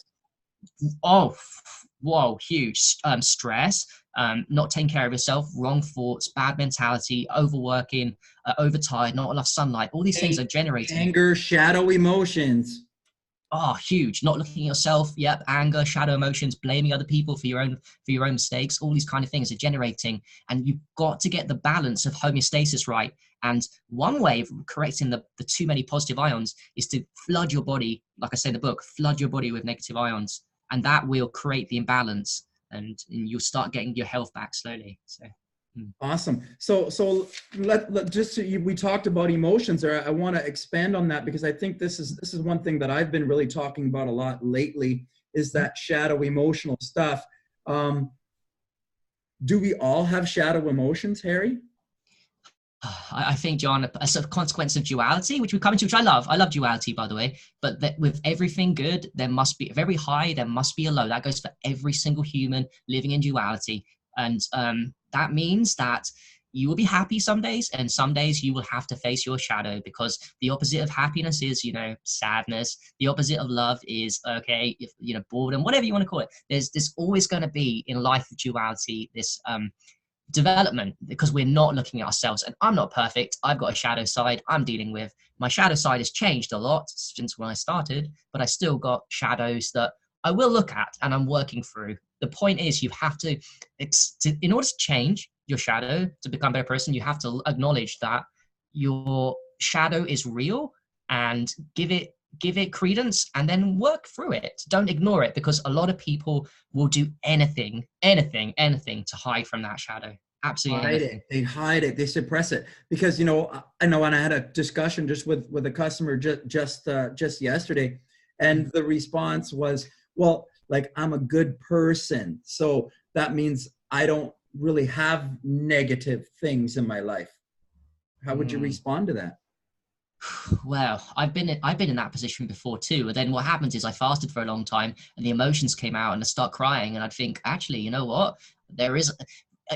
Speaker 2: Oh, whoa, huge. Stress, not taking care of yourself, wrong thoughts, bad mentality, overworking, overtired, not enough sunlight. All these things are generating
Speaker 1: anger, shadow emotions.
Speaker 2: Oh, huge. Not looking at yourself. Yep. Anger, shadow emotions, blaming other people for your own mistakes. All these kind of things are generating, and you've got to get the balance of homeostasis right. And one way of correcting the too many positive ions is to flood your body, like I say in the book, flood your body with negative ions, and that will create the imbalance, and you'll start getting your health back slowly. So.
Speaker 1: Awesome. So we talked about emotions there. I want to expand on that, because I think this is one thing that I've been really talking about a lot lately, is that shadow emotional stuff. Do we all have shadow emotions, Harry?
Speaker 2: I think, John, a sort of consequence of duality, which we come into, which I love. I love duality, by the way. But that with everything good, there must be very high, there must be a low. That goes for every single human living in duality. And that means that you will be happy some days, and some days you will have to face your shadow, because the opposite of happiness is, sadness. The opposite of love is, boredom, whatever you want to call it. There's always going to be in life of duality this development, because we're not looking at ourselves. And I'm not perfect. I've got a shadow side I'm dealing with. My shadow side has changed a lot since when I started, but I still got shadows that I will look at and I'm working through. The point is, you have to, in order to change your shadow to become a better person, you have to acknowledge that your shadow is real and give it credence, and then work through it. Don't ignore it, because a lot of people will do anything to hide from that shadow. Absolutely anything.
Speaker 1: They hide it. They suppress it, because I know, and I had a discussion just with a customer just yesterday, and the response was, well, like, I'm a good person, so that means I don't really have negative things in my life. How would you respond to that?
Speaker 2: Well, I've been in that position before too. And then what happens is I fasted for a long time, and the emotions came out, and I start crying, and I'd think, actually, you know what? There is,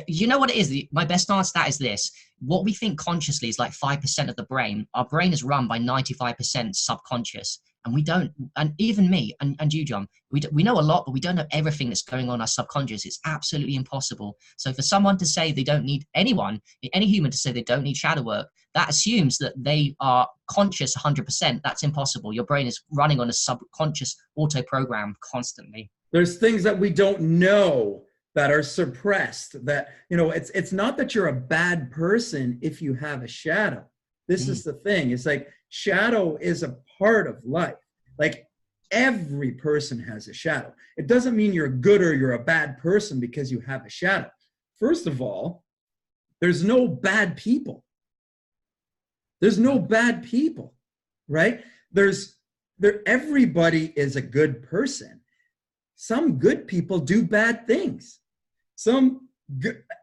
Speaker 2: you know what it is? My best answer to that is this. What we think consciously is like 5% of the brain. Our brain is run by 95% subconscious. And we don't, and even me and you, John, we know a lot, but we don't know everything that's going on in our subconscious. It's absolutely impossible. So for someone to say they don't need any human to say they don't need shadow work, that assumes that they are conscious 100%. That's impossible. Your brain is running on a subconscious auto program constantly.
Speaker 1: There's things that we don't know that are suppressed, that, it's not that you're a bad person if you have a shadow. This is the thing. It's like, shadow is a part of life. Like, every person has a shadow. It doesn't mean you're good or you're a bad person because you have a shadow. First of all, there's no bad people. There's no bad people, right? Everybody is a good person. Some good people do bad things.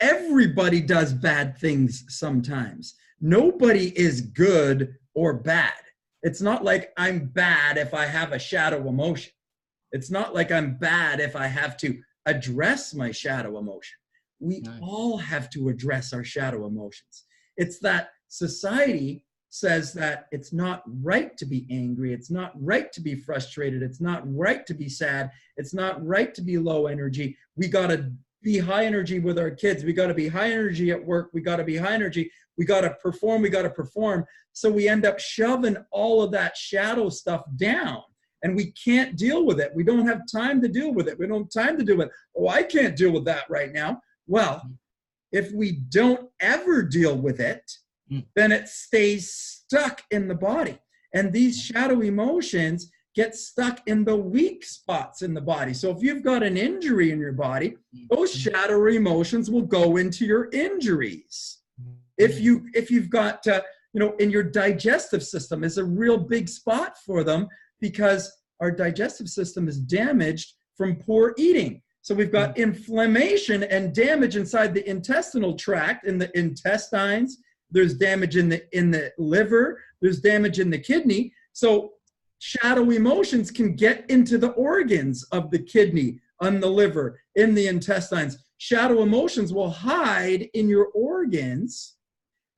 Speaker 1: Everybody does bad things sometimes. Nobody is good or bad. It's not like I'm bad if I have a shadow emotion. It's not like I'm bad if I have to address my shadow emotion. We all have to address our shadow emotions. It's that society says that it's not right to be angry. It's not right to be frustrated. It's not right to be sad. It's not right to be low energy. We got to be high energy with our kids. We got to be high energy at work. We got to be high energy. We got to perform. We got to perform. So we end up shoving all of that shadow stuff down, and we can't deal with it. We don't have time to deal with it. We don't have time to deal with it. Oh, I can't deal with that right now. Well, if we don't ever deal with it, then it stays stuck in the body. And these shadow emotions get stuck in the weak spots in the body. So if you've got an injury in your body, those shadow emotions will go into your injuries. If you've got, in your digestive system is a real big spot for them because our digestive system is damaged from poor eating. So we've got inflammation and damage inside the intestinal tract, in the intestines. There's damage in the liver. There's damage in the kidney. So shadow emotions can get into the organs of the kidney, on the liver, in the intestines. Shadow emotions will hide in your organs,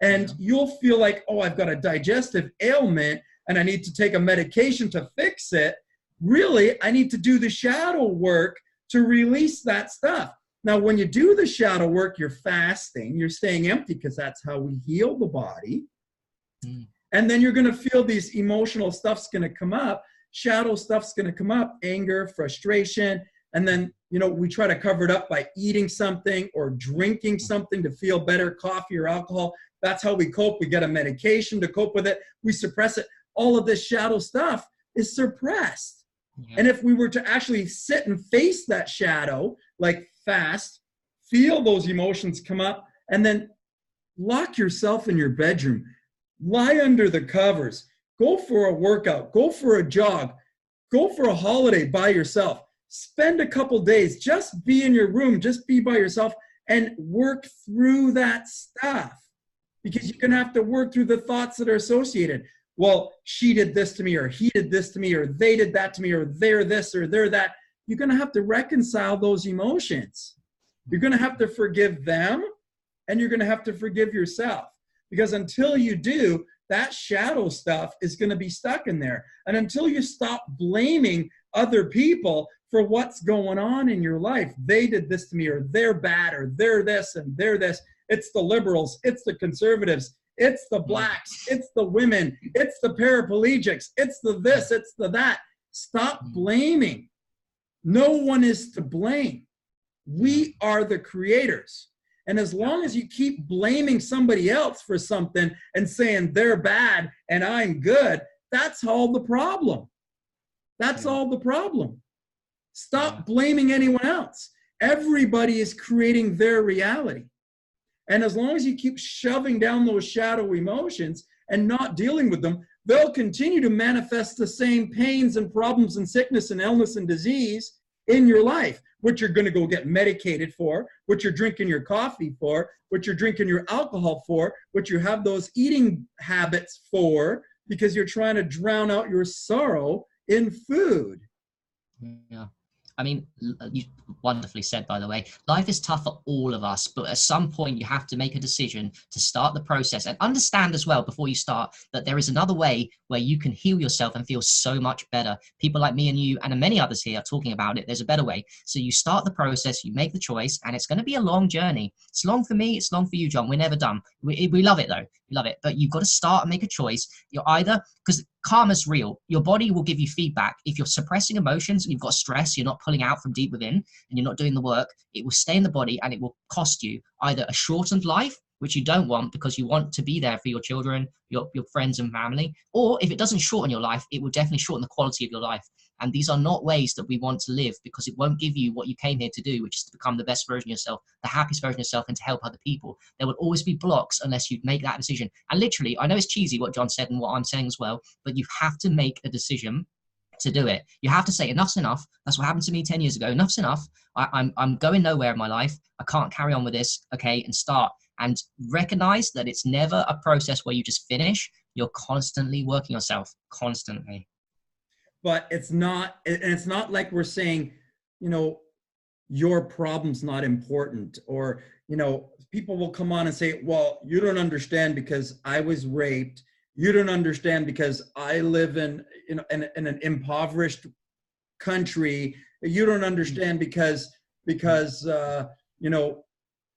Speaker 1: and you'll feel like, oh, I've got a digestive ailment and I need to take a medication to fix it. Really, I need to do the shadow work to release that stuff. Now, when you do the shadow work, you're fasting, you're staying empty, because that's how we heal the body. And then you're going to feel these emotional stuff's going to come up. Shadow stuff's going to come up, anger, frustration. And then, we try to cover it up by eating something or drinking something to feel better, coffee or alcohol. That's how we cope. We get a medication to cope with it. We suppress it. All of this shadow stuff is suppressed. And if we were to actually sit and face that shadow, like fast, feel those emotions come up, and then lock yourself in your bedroom, lie under the covers, go for a workout, go for a jog, go for a holiday by yourself, spend a couple days, just be in your room, just be by yourself and work through that stuff, because you're going to have to work through the thoughts that are associated. Well, she did this to me, or he did this to me, or they did that to me, or they're this or they're that. You're going to have to reconcile those emotions. You're going to have to forgive them, and you're going to have to forgive yourself. Because until you do, that shadow stuff is going to be stuck in there. And until you stop blaming other people for what's going on in your life, they did this to me, or they're bad, or they're this and they're this. It's the liberals, it's the conservatives, it's the blacks, it's the women, it's the paraplegics, it's the this, it's the that. Stop blaming. No one is to blame. We are the creators. And as long as you keep blaming somebody else for something and saying they're bad and I'm good, that's all the problem. That's all the problem. Stop blaming anyone else. Everybody is creating their reality. And as long as you keep shoving down those shadow emotions and not dealing with them, they'll continue to manifest the same pains and problems and sickness and illness and disease in your life, which you're going to go get medicated for, what you're drinking your coffee for, what you're drinking your alcohol for, what you have those eating habits for, because you're trying to drown out your sorrow in food.
Speaker 2: Yeah. I mean, you wonderfully said, by the way. Life is tough for all of us, but at some point you have to make a decision to start the process, and understand as well before you start that there is another way where you can heal yourself and feel so much better. People like me and you and many others here are talking about it. There's a better way. So you start the process, you make the choice, and it's going to be a long journey. It's long for me, it's long for you, John. We're never done. We love it though. We love it. But you've got to start and make a choice. You're either, because karma's real, your body will give you feedback. If you're suppressing emotions, you've got stress, you're not pulling out from deep within, and you're not doing the work, it will stay in the body, and it will cost you either a shortened life, which you don't want because you want to be there for your children, your friends and family, or if it doesn't shorten your life, it will definitely shorten the quality of your life. And these are not ways that we want to live, because it won't give you what you came here to do, which is to become the best version of yourself, the happiest version of yourself, and to help other people. There will always be blocks unless you make that decision. And literally, I know it's cheesy what John said and what I'm saying as well, but you have to make a decision to do it. You have to say enough's enough. That's what happened to me 10 years ago. Enough's enough. I'm going nowhere in my life. I can't carry on with this. Okay, and start. And recognize that it's never a process where you just finish. You're constantly working yourself, constantly.
Speaker 1: But it's not like we're saying, you know, your problem's not important, or, you know, people will come on and say, well, you don't understand because I was raped. You don't understand because I live in an impoverished country. You don't understand because you know,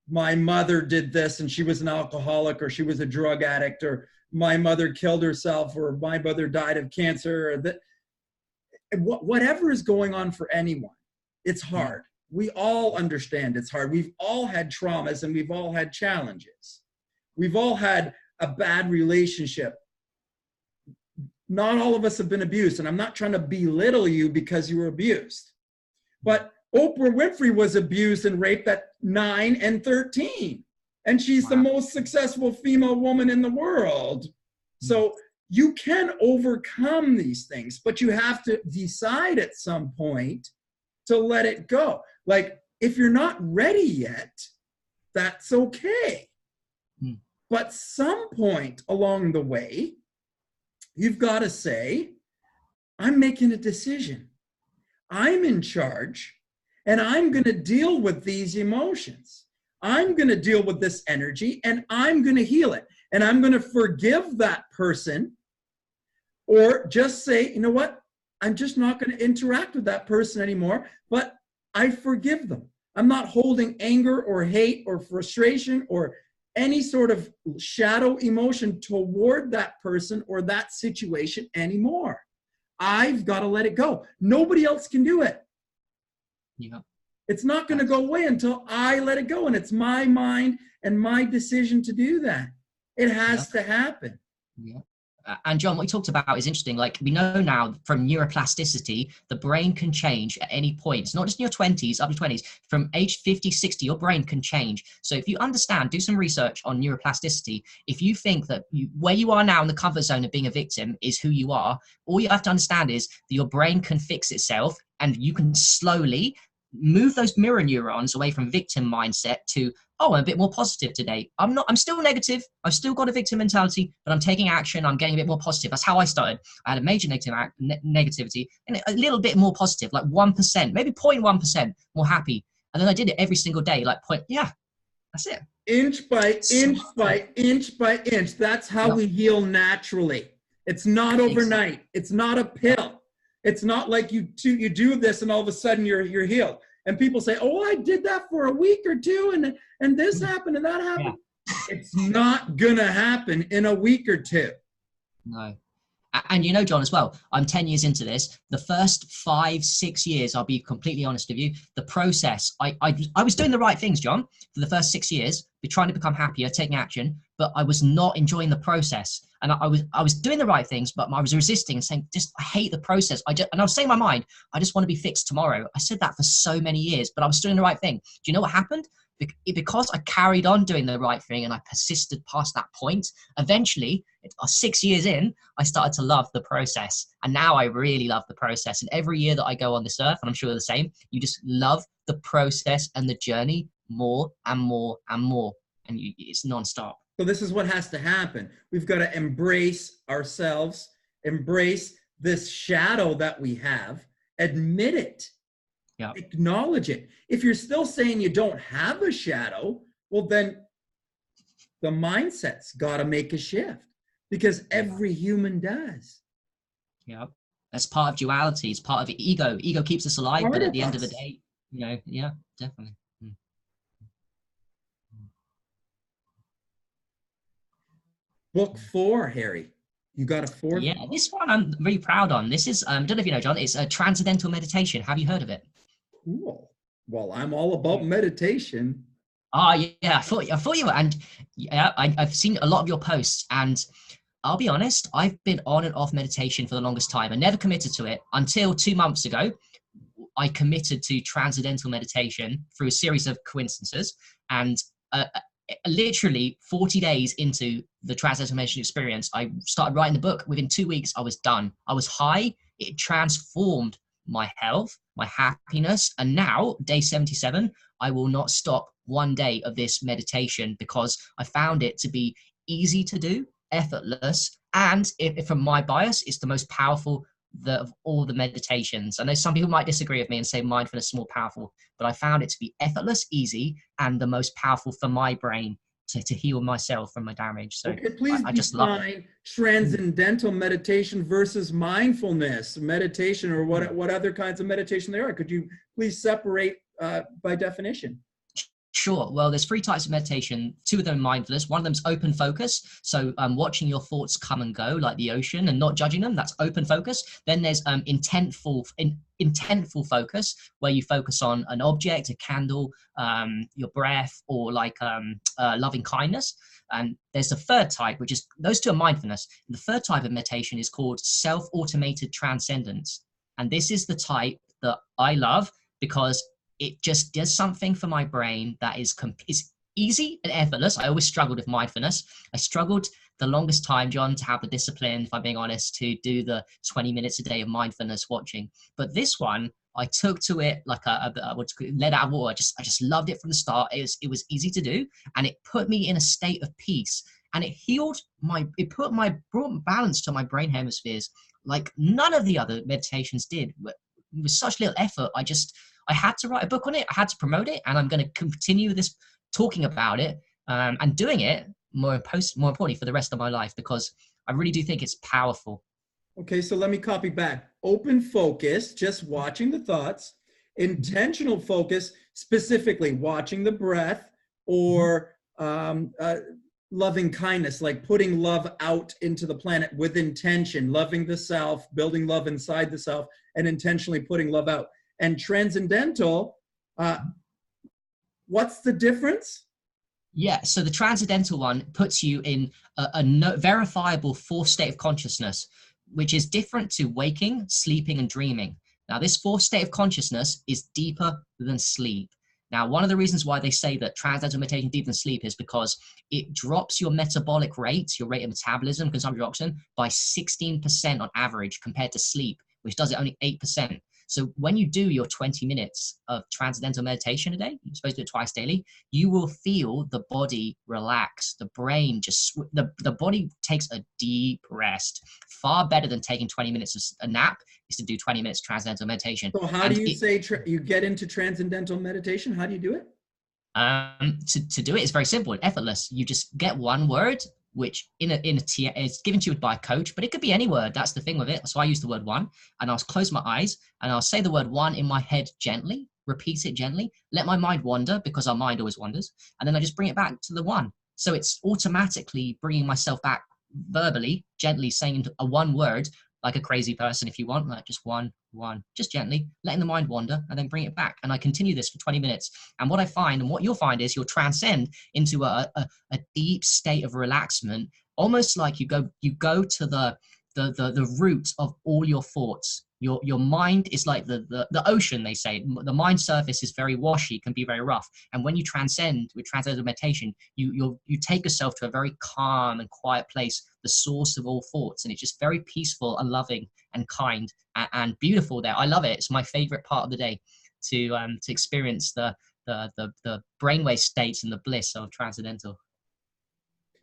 Speaker 1: my mother did this and she was an alcoholic, or she was a drug addict, or my mother killed herself, or my mother died of cancer, or that. Whatever is going on for anyone, it's hard. We all understand it's hard. We've all had traumas and we've all had challenges. We've all had a bad relationship. Not all of us have been abused, and I'm not trying to belittle you because you were abused. But Oprah Winfrey was abused and raped at 9 and 13. And she's the most successful female woman in the world. So you can overcome these things, but you have to decide at some point to let it go. Like, if you're not ready yet, that's okay. But some point along the way, you've got to say, I'm making a decision. I'm in charge, and I'm going to deal with these emotions. I'm going to deal with this energy, and I'm going to heal it. And I'm going to forgive that person, or just say, you know what? I'm just not going to interact with that person anymore, but I forgive them. I'm not holding anger or hate or frustration or any sort of shadow emotion toward that person or that situation anymore. I've got to let it go. Nobody else can do it.
Speaker 2: Yeah.
Speaker 1: It's not going to go away until I let it go. And it's my mind and my decision to do that. It has to happen.
Speaker 2: Yeah. And John, what you talked about is interesting. Like, we know now from neuroplasticity, the brain can change at any point. It's not just in your 20s, up to 20s. From age 50, 60, your brain can change. So if you understand, do some research on neuroplasticity. If you think that where you are now in the comfort zone of being a victim is who you are, all you have to understand is that your brain can fix itself, and you can slowly move those mirror neurons away from victim mindset to, oh, I'm a bit more positive today. I'm still negative. I've still got a victim mentality, but I'm taking action. I'm getting a bit more positive. That's how I started. I had a major negativity and a little bit more positive, like 1%, maybe 0.1% more happy. And then I did it every single day, like that's it.
Speaker 1: Inch by inch by inch by inch. That's how we heal naturally. It's not overnight. Exactly. It's not a pill. It's not like you do this and all of a sudden you're healed. And people say, oh, I did that for a week or two and this happened and that happened. Yeah. It's not gonna happen in a week or two.
Speaker 2: No. And you know, John, as well, I'm 10 years into this. The first 5-6 years, I'll be completely honest with you, the process, I was doing the right things, John, for the first 6 years, trying to become happier, taking action, but I was not enjoying the process. And I was doing the right things, but I was resisting and saying, I hate the process. And I was saying in my mind, I just want to be fixed tomorrow. I said that for so many years, but I was doing the right thing. Do you know what happened? Because I carried on doing the right thing and I persisted past that point, eventually, 6 years in, I started to love the process. And now I really love the process. And every year that I go on this earth, and I'm sure the same, you just love the process and the journey more and more and more. And it's nonstop.
Speaker 1: So this is what has to happen. We've got to embrace ourselves, embrace this shadow that we have, admit it. Yeah. Acknowledge it. If you're still saying you don't have a shadow, well, then the mindset's got to make a shift, because every human does.
Speaker 2: Yeah. That's part of duality. It's part of ego. Ego keeps us alive, but at the end of the day, yeah, definitely.
Speaker 1: Book 4, Harry. You got a 4?
Speaker 2: Yeah, this one I'm really proud on. This is, I don't know if you know, John, it's a transcendental meditation. Have you heard of it?
Speaker 1: Cool. Well, I'm all about meditation.
Speaker 2: Oh, yeah, I thought you were. And yeah, I've seen a lot of your posts, and I'll be honest, I've been on and off meditation for the longest time. I never committed to it until 2 months ago. I committed to transcendental meditation through a series of coincidences, and literally 40 days into the transcendental meditation experience, I started writing the book. Within 2 weeks, I was done. I was high. It transformed my health, my happiness, and now, day 77, I will not stop one day of this meditation because I found it to be easy to do, effortless, and if from my bias, it's the most powerful of all the meditations. I know some people might disagree with me and say mindfulness is more powerful, but I found it to be effortless, easy, and the most powerful for my brain to heal myself from my damage. So
Speaker 1: okay, please
Speaker 2: I just love it.
Speaker 1: transcendental meditation versus mindfulness meditation, or what other kinds of meditation there are. Could you please separate by definition?
Speaker 2: Sure. Well, there's 3 types of meditation. 2 of them are mindfulness. One of them is open focus. So watching your thoughts come and go like the ocean and not judging them. That's open focus. Then there's intentful focus, where you focus on an object, a candle, your breath, or like loving kindness. And there's the 3rd type, which is, those 2 are mindfulness. The 3rd type of meditation is called self-automated transcendence. And this is the type that I love because it just does something for my brain that is easy and effortless. I always struggled with mindfulness. I struggled the longest time, John, to have the discipline, if I'm being honest, to do the 20 minutes a day of mindfulness watching. But this one, I took to it like lead out of water. I just loved it from the start. It was easy to do, and it put me in a state of peace. And it brought balance to my brain hemispheres like none of the other meditations did. With such little effort, I had to write a book on it. I had to promote it, and I'm going to continue this talking about it and doing it more importantly for the rest of my life, because I really do think it's powerful.
Speaker 1: Okay, so let me copy back. Open focus, just watching the thoughts. Intentional focus, specifically watching the breath, or loving kindness, like putting love out into the planet with intention, loving the self, building love inside the self, and intentionally putting love out. And transcendental, what's the difference?
Speaker 2: Yeah, so the transcendental one puts you in a verifiable 4th state of consciousness, which is different to waking, sleeping, and dreaming. Now, this 4th state of consciousness is deeper than sleep. Now, one of the reasons why they say that transcendental meditation is deeper than sleep is because it drops your metabolic rate, your rate of metabolism, consumption of oxygen, by 16% on average compared to sleep, which does it only 8%. So when you do your 20 minutes of transcendental meditation a day, you're supposed to do it twice daily, you will feel the body relax, the brain the body takes a deep rest. Far better than taking 20 minutes of a nap is to do 20 minutes transcendental meditation.
Speaker 1: So how do you say you get into transcendental meditation? How do you do it?
Speaker 2: To do it is very simple and effortless. You just get one word, which it's given to you by a coach, but it could be any word. That's the thing with it. So I use the word one, and I'll close my eyes and I'll say the word one in my head gently, repeat it gently, let my mind wander, because our mind always wanders, and then I just bring it back to the one. So it's automatically bringing myself back verbally, gently saying a one word, like a crazy person if you want, like just one, just gently letting the mind wander and then bring it back. And I continue this for 20 minutes. And what I find, and what you'll find, is you'll transcend into a deep state of relaxment, almost like you go to the root of all your thoughts. Your mind is like the ocean, they say. The mind surface is very washy, can be very rough. And when you transcend with transcendental meditation, you take yourself to a very calm and quiet place, the source of all thoughts. And it's just very peaceful and loving and kind and beautiful there. I love it. It's my favorite part of the day to experience the brainwave states and the bliss of transcendental.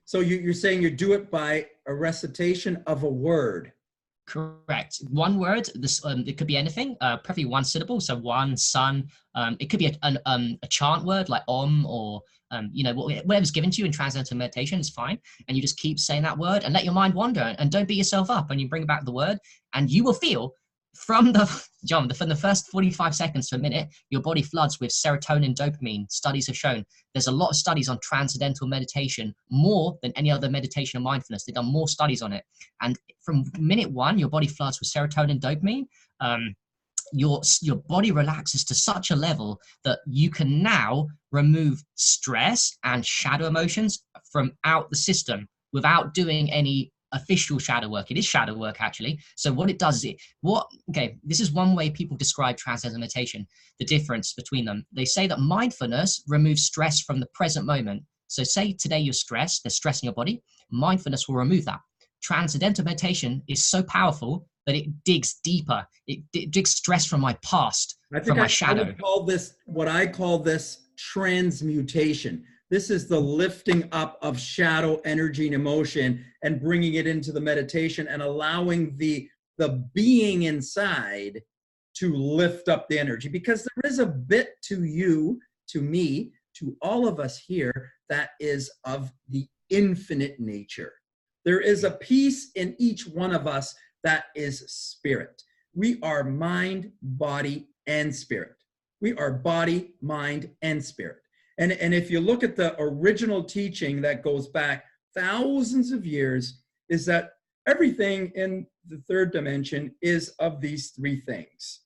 Speaker 1: So you're saying you do it by a recitation of a word.
Speaker 2: Correct. One word. This it could be anything. Preferably one syllable. So one, sun. It could be a chant word like Om, or whatever's given to you in transcendental meditation is fine. And you just keep saying that word and let your mind wander, and don't beat yourself up. And you bring back the word, and you will feel from the first 45 seconds to a minute, your body floods with serotonin, dopamine. Studies have shown there's a lot of studies on transcendental meditation, more than any other meditation or mindfulness. They've done more studies on it. And from minute one, your body floods with serotonin, dopamine. Your body relaxes to such a level that you can now remove stress and shadow emotions from out the system without doing any official shadow work. It is shadow work, actually. So what it does is this is one way people describe transcendental meditation, the difference between them. They say that mindfulness removes stress from the present moment. So say today you're stressed, there's stress in your body, mindfulness will remove that. Transcendental meditation is so powerful that it digs deeper. It digs stress from my past, from my shadow.
Speaker 1: I would call this what I call this transmutation. This is the lifting up of shadow energy and emotion and bringing it into the meditation and allowing the being inside to lift up the energy, because there is a bit to you, to me, to all of us here that is of the infinite nature. There is a piece in each one of us that is spirit. We are mind, body, and spirit. We are body, mind, and spirit. And if you look at the original teaching that goes back thousands of years, is that everything in the third dimension is of these three things.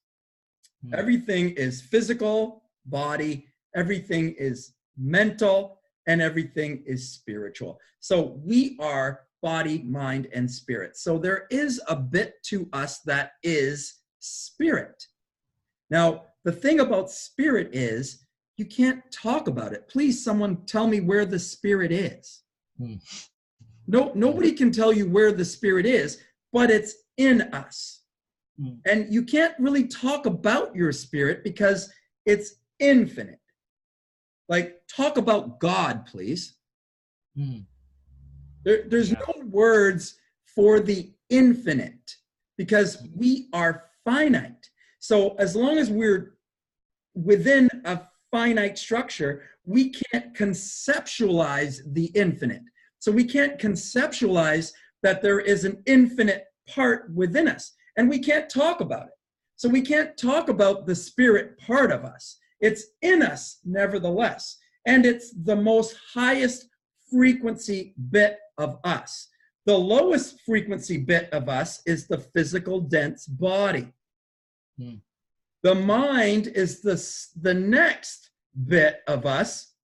Speaker 1: Everything is physical, body, everything is mental, and everything is spiritual. So we are body, mind, and spirit. So there is a bit to us that is spirit. Now, the thing about spirit is you can't talk about it. Please, someone tell me where the spirit is. No, nobody can tell you where the spirit is, but it's in us. And you can't really talk about your spirit because it's infinite. Like, talk about God, please. There's no words for the infinite because we are finite. So as long as we're within a finite structure, we can't conceptualize the infinite. So we can't conceptualize that there is an infinite part within us, and we can't talk about it. So we can't talk about the spirit part of us. It's in us, nevertheless, and it's the most highest frequency bit of us. The lowest frequency bit of us is the physical dense body. The mind is the next bit of us,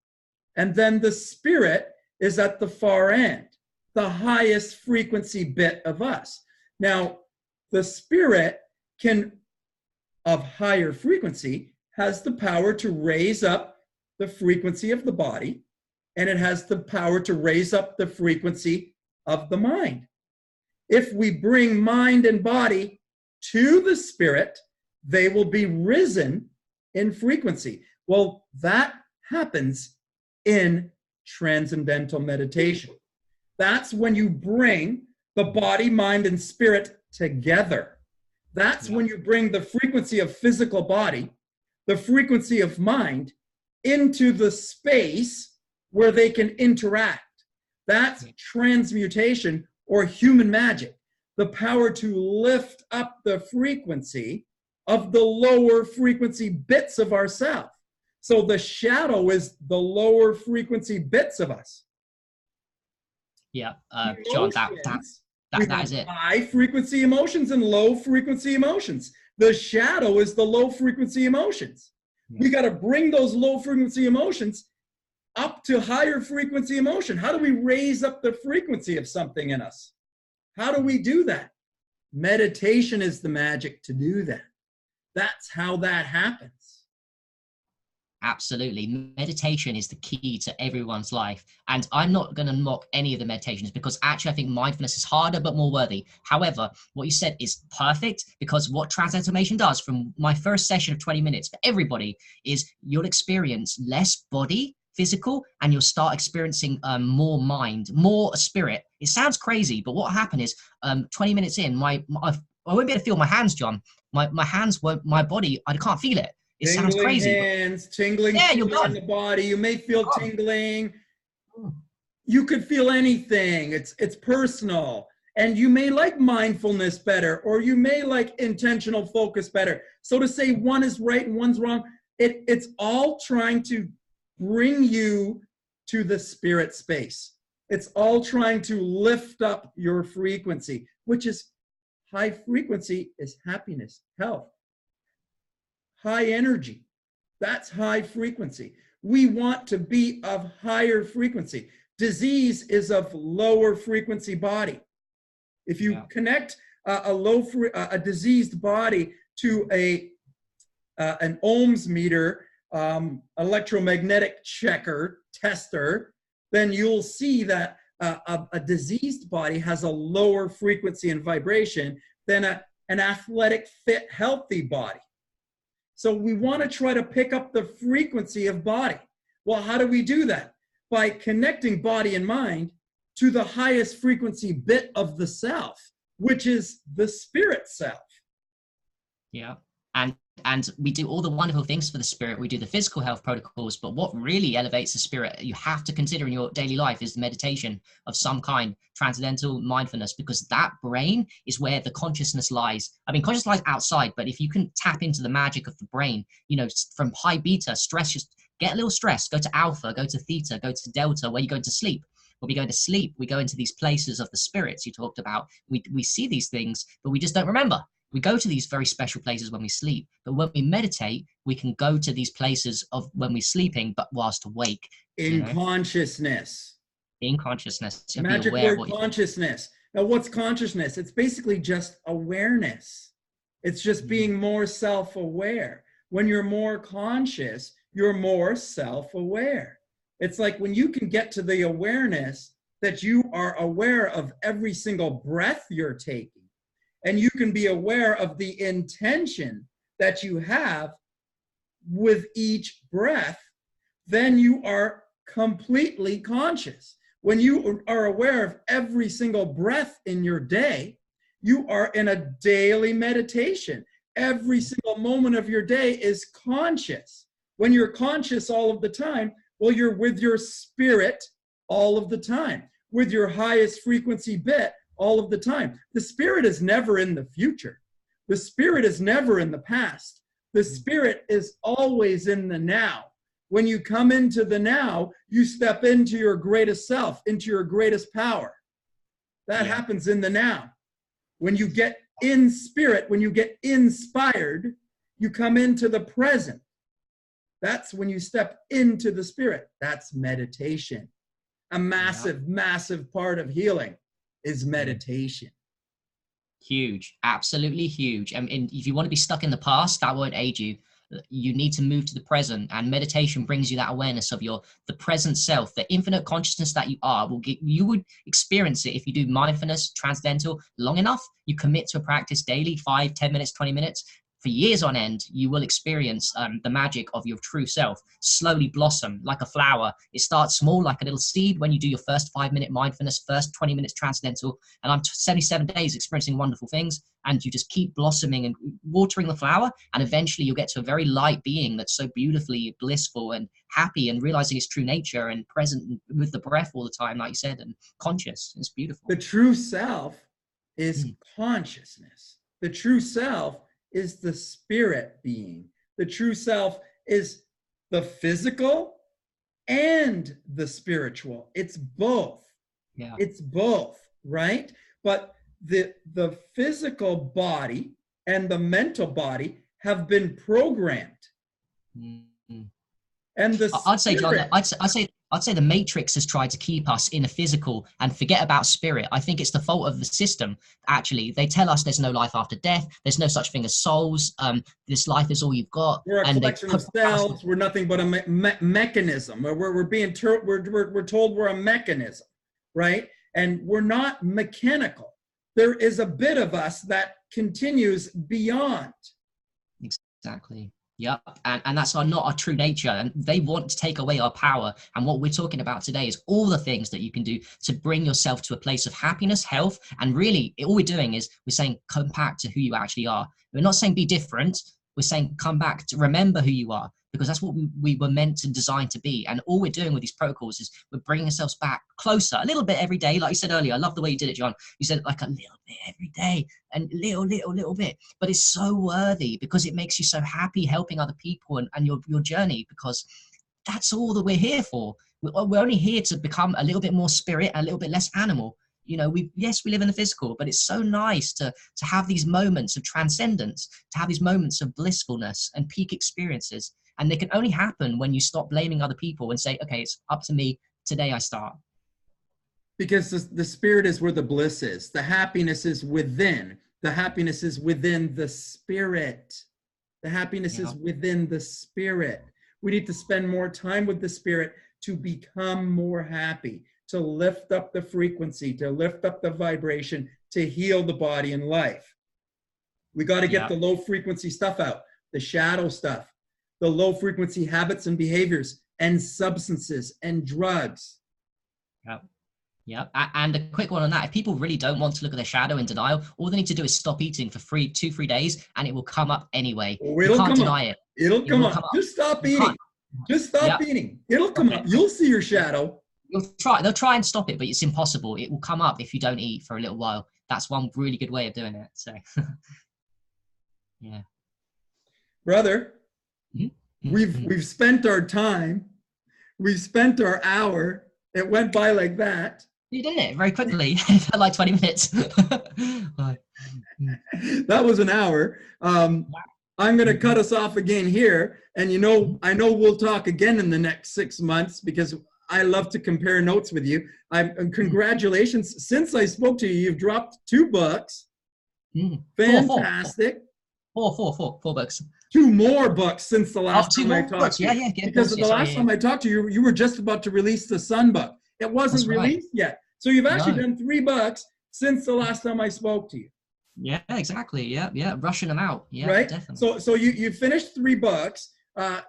Speaker 1: and then the spirit is at the far end, the highest frequency bit of us. Now, the spirit of higher frequency has the power to raise up the frequency of the body, and it has the power to raise up the frequency of the mind. If we bring mind and body to the spirit, they will be risen in frequency. Well, that happens in transcendental meditation. That's when you bring the body, mind, and spirit together. That's when you bring the frequency of physical body, the frequency of mind, into the space where they can interact. That's transmutation or human magic, the power to lift up the frequency of the lower frequency bits of ourselves. So the shadow is the lower frequency bits of us.
Speaker 2: Yeah, John, that is it.
Speaker 1: High frequency emotions and low frequency emotions. The shadow is the low frequency emotions. We got to bring those low frequency emotions up to higher frequency emotion. How do we raise up the frequency of something in us? How do we do that? Meditation is the magic to do that. That's how that happens.
Speaker 2: Absolutely. Meditation is the key to everyone's life. And I'm not going to mock any of the meditations because actually I think mindfulness is harder but more worthy. However, what you said is perfect, because what transformation does from my first session of 20 minutes for everybody is you'll experience less body, physical, and you'll start experiencing more mind, more spirit. It sounds crazy, but what happened is 20 minutes in, I won't be able to feel my hands, John. My hands won't, my body, I can't feel it. It
Speaker 1: tingling
Speaker 2: sounds crazy.
Speaker 1: Hands, tingling in the body. You may feel tingling. You could feel anything. It's personal. And you may like mindfulness better, or you may like intentional focus better. So to say one is right and one's wrong, it's all trying to bring you to the spirit space. It's all trying to lift up your frequency, which is high frequency is happiness, health. High energy, that's high frequency. We want to be of higher frequency. Disease is of lower frequency body. If you connect a diseased body to an ohms meter, electromagnetic checker tester, then you'll see that a diseased body has a lower frequency and vibration than an athletic, fit, healthy body. So we want to try to pick up the frequency of body. Well, how do we do that? By connecting body and mind to the highest frequency bit of the self, which is the spirit self.
Speaker 2: Yeah. And we do all the wonderful things for the spirit. We do the physical health protocols, but what really elevates the spirit, you have to consider in your daily life, is meditation of some kind, transcendental mindfulness, because that brain is where the consciousness lies. I mean, consciousness lies outside, but if you can tap into the magic of the brain, you know, from high beta, stress, just get a little stress, go to alpha, go to theta, go to delta, where you go into sleep. When we go to sleep, we go into these places of the spirits you talked about. We see these things, but we just don't remember. We go to these very special places when we sleep, but when we meditate, we can go to these places of when we're sleeping, but whilst awake.
Speaker 1: In consciousness.
Speaker 2: In consciousness.
Speaker 1: The magic word consciousness. Now, what's consciousness? It's basically just awareness. It's just being more self-aware. When you're more conscious, you're more self-aware. It's like when you can get to the awareness that you are aware of every single breath you're taking, and you can be aware of the intention that you have with each breath, then you are completely conscious. When you are aware of every single breath in your day, you are in a daily meditation. Every single moment of your day is conscious. When you're conscious all of the time, well, you're with your spirit all of the time, with your highest frequency bit all of the time. The spirit is never in the future. The spirit is never in the past. The spirit is always in the now. When you come into the now, you step into your greatest self, into your greatest power. That happens in the now. When you get in spirit, when you get inspired, you come into the present. That's when you step into the spirit. That's meditation. A massive, massive part of healing is meditation.
Speaker 2: Huge, absolutely huge. And if you want to be stuck in the past, that won't aid you. You need to move to the present, and meditation brings you that awareness of the present self, the infinite consciousness that you are. You would experience it if you do mindfulness, transcendental long enough. You commit to a practice daily, 5, 10 minutes, 20 minutes. For years on end, you will experience the magic of your true self slowly blossom like a flower. It starts small, like a little seed, when you do your first 5-minute mindfulness, first 20 minutes transcendental. And I'm 77 days experiencing wonderful things. And you just keep blossoming and watering the flower. And eventually you'll get to a very light being that's so beautifully blissful and happy and realizing its true nature and present with the breath all the time, like you said, and conscious. It's beautiful.
Speaker 1: The true self is consciousness. The true self is the spirit being. The true self is the physical and the spiritual. It's both.
Speaker 2: Yeah.
Speaker 1: It's both, right? But the physical body and the mental body have been programmed.
Speaker 2: Mm-hmm.
Speaker 1: And the
Speaker 2: I'd say, John, I'd say the Matrix has tried to keep us in a physical and forget about spirit. I think it's the fault of the system. Actually, they tell us there's no life after death. There's no such thing as souls. This life is all you've got.
Speaker 1: We're a collection of cells. We're nothing but a mechanism. We're told we're a mechanism, right? And we're not mechanical. There is a bit of us that continues beyond.
Speaker 2: Exactly. Yep. And that's not our true nature. And they want to take away our power. And what we're talking about today is all the things that you can do to bring yourself to a place of happiness, health. And really, all we're doing is we're saying, come back to who you actually are. We're not saying be different. We're saying, come back to remember who you are, because that's what we were meant to design to be. And all we're doing with these protocols is we're bringing ourselves back closer a little bit every day. Like you said earlier, I love the way you did it, John. You said like a little bit every day and little bit, but it's so worthy because it makes you so happy helping other people and your journey, because that's all that we're here for. We're only here to become a little bit more spirit, a little bit less animal. You know, we live in the physical, but it's so nice to have these moments of transcendence, to have these moments of blissfulness and peak experiences. And they can only happen when you stop blaming other people and say, okay, it's up to me. Today I start.
Speaker 1: Because the spirit is where the bliss is. The happiness is within. The happiness is within the spirit. The happiness is within the spirit. We need to spend more time with the spirit to become more happy, to lift up the frequency, to lift up the vibration, to heal the body and life. We got to get the low frequency stuff out, the shadow stuff, the low frequency habits and behaviors and substances and drugs.
Speaker 2: Yeah. Yeah, and a quick one on that. If people really don't want to look at their shadow in denial, all they need to do is stop eating for 2-3 days and it will come up anyway. You can't deny it.
Speaker 1: It'll come up. Just stop eating. Just stop eating. It'll come up. You'll see your shadow.
Speaker 2: They'll try and stop it, but it's impossible. It will come up if you don't eat for a little while. That's one really good way of doing it. So, yeah.
Speaker 1: Brother, we've spent our time. We've spent our hour. It went by like that.
Speaker 2: You did it very quickly. Like 20 minutes.
Speaker 1: That was an hour. I'm going to cut us off again here. And I know we'll talk again in the next 6 months because I love to compare notes with you. Congratulations. Since I spoke to you, you've dropped 2 books. Fantastic.
Speaker 2: Four books.
Speaker 1: 2 more books since the last time I talked to you.
Speaker 2: Yeah,
Speaker 1: because the last time I talked to you, you were just about to release the Sun book. It wasn't released yet. So you've actually done 3 books since the last time I spoke to you.
Speaker 2: Yeah, exactly. Yeah. Rushing them out. Yeah,
Speaker 1: right?
Speaker 2: Definitely.
Speaker 1: So you finished 3 books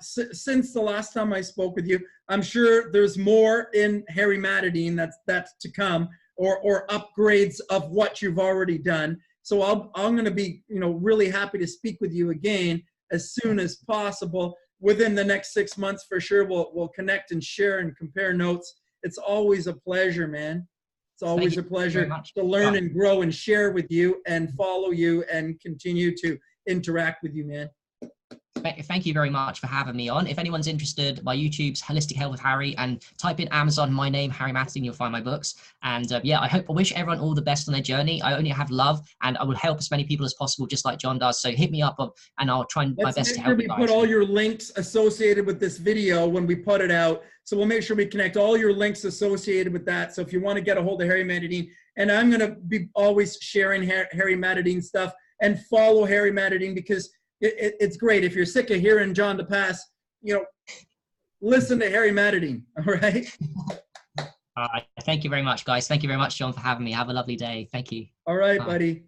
Speaker 1: since the last time I spoke with you. I'm sure there's more in Harry Matadine that's to come, or upgrades of what you've already done. So I'm going to be really happy to speak with you again as soon as possible. Within the next 6 months, for sure, we'll connect and share and compare notes. It's always a pleasure, man. It's always a pleasure to learn and grow and share with you and follow you and continue to interact with you, man.
Speaker 2: Thank you very much for having me on. If anyone's interested, my YouTube's Holistic Health with Harry, and type in Amazon my name, Harry Matadine, you'll find my books. And I wish everyone all the best on their journey. I only have love, and I will help as many people as possible, just like John does. So hit me up, and I'll try my best to help you guys.
Speaker 1: We put all your links associated with this video when we put it out. So we'll make sure we connect all your links associated with that. So if you want to get a hold of Harry Matadine, and I'm going to be always sharing Harry Matadine stuff, and follow Harry Matadine because it's great. If you're sick of hearing John Depass, listen to Harry Matadine. All right.
Speaker 2: All right. Thank you very much, guys. Thank you very much, John, for having me. Have a lovely day. Thank you.
Speaker 1: All right, buddy.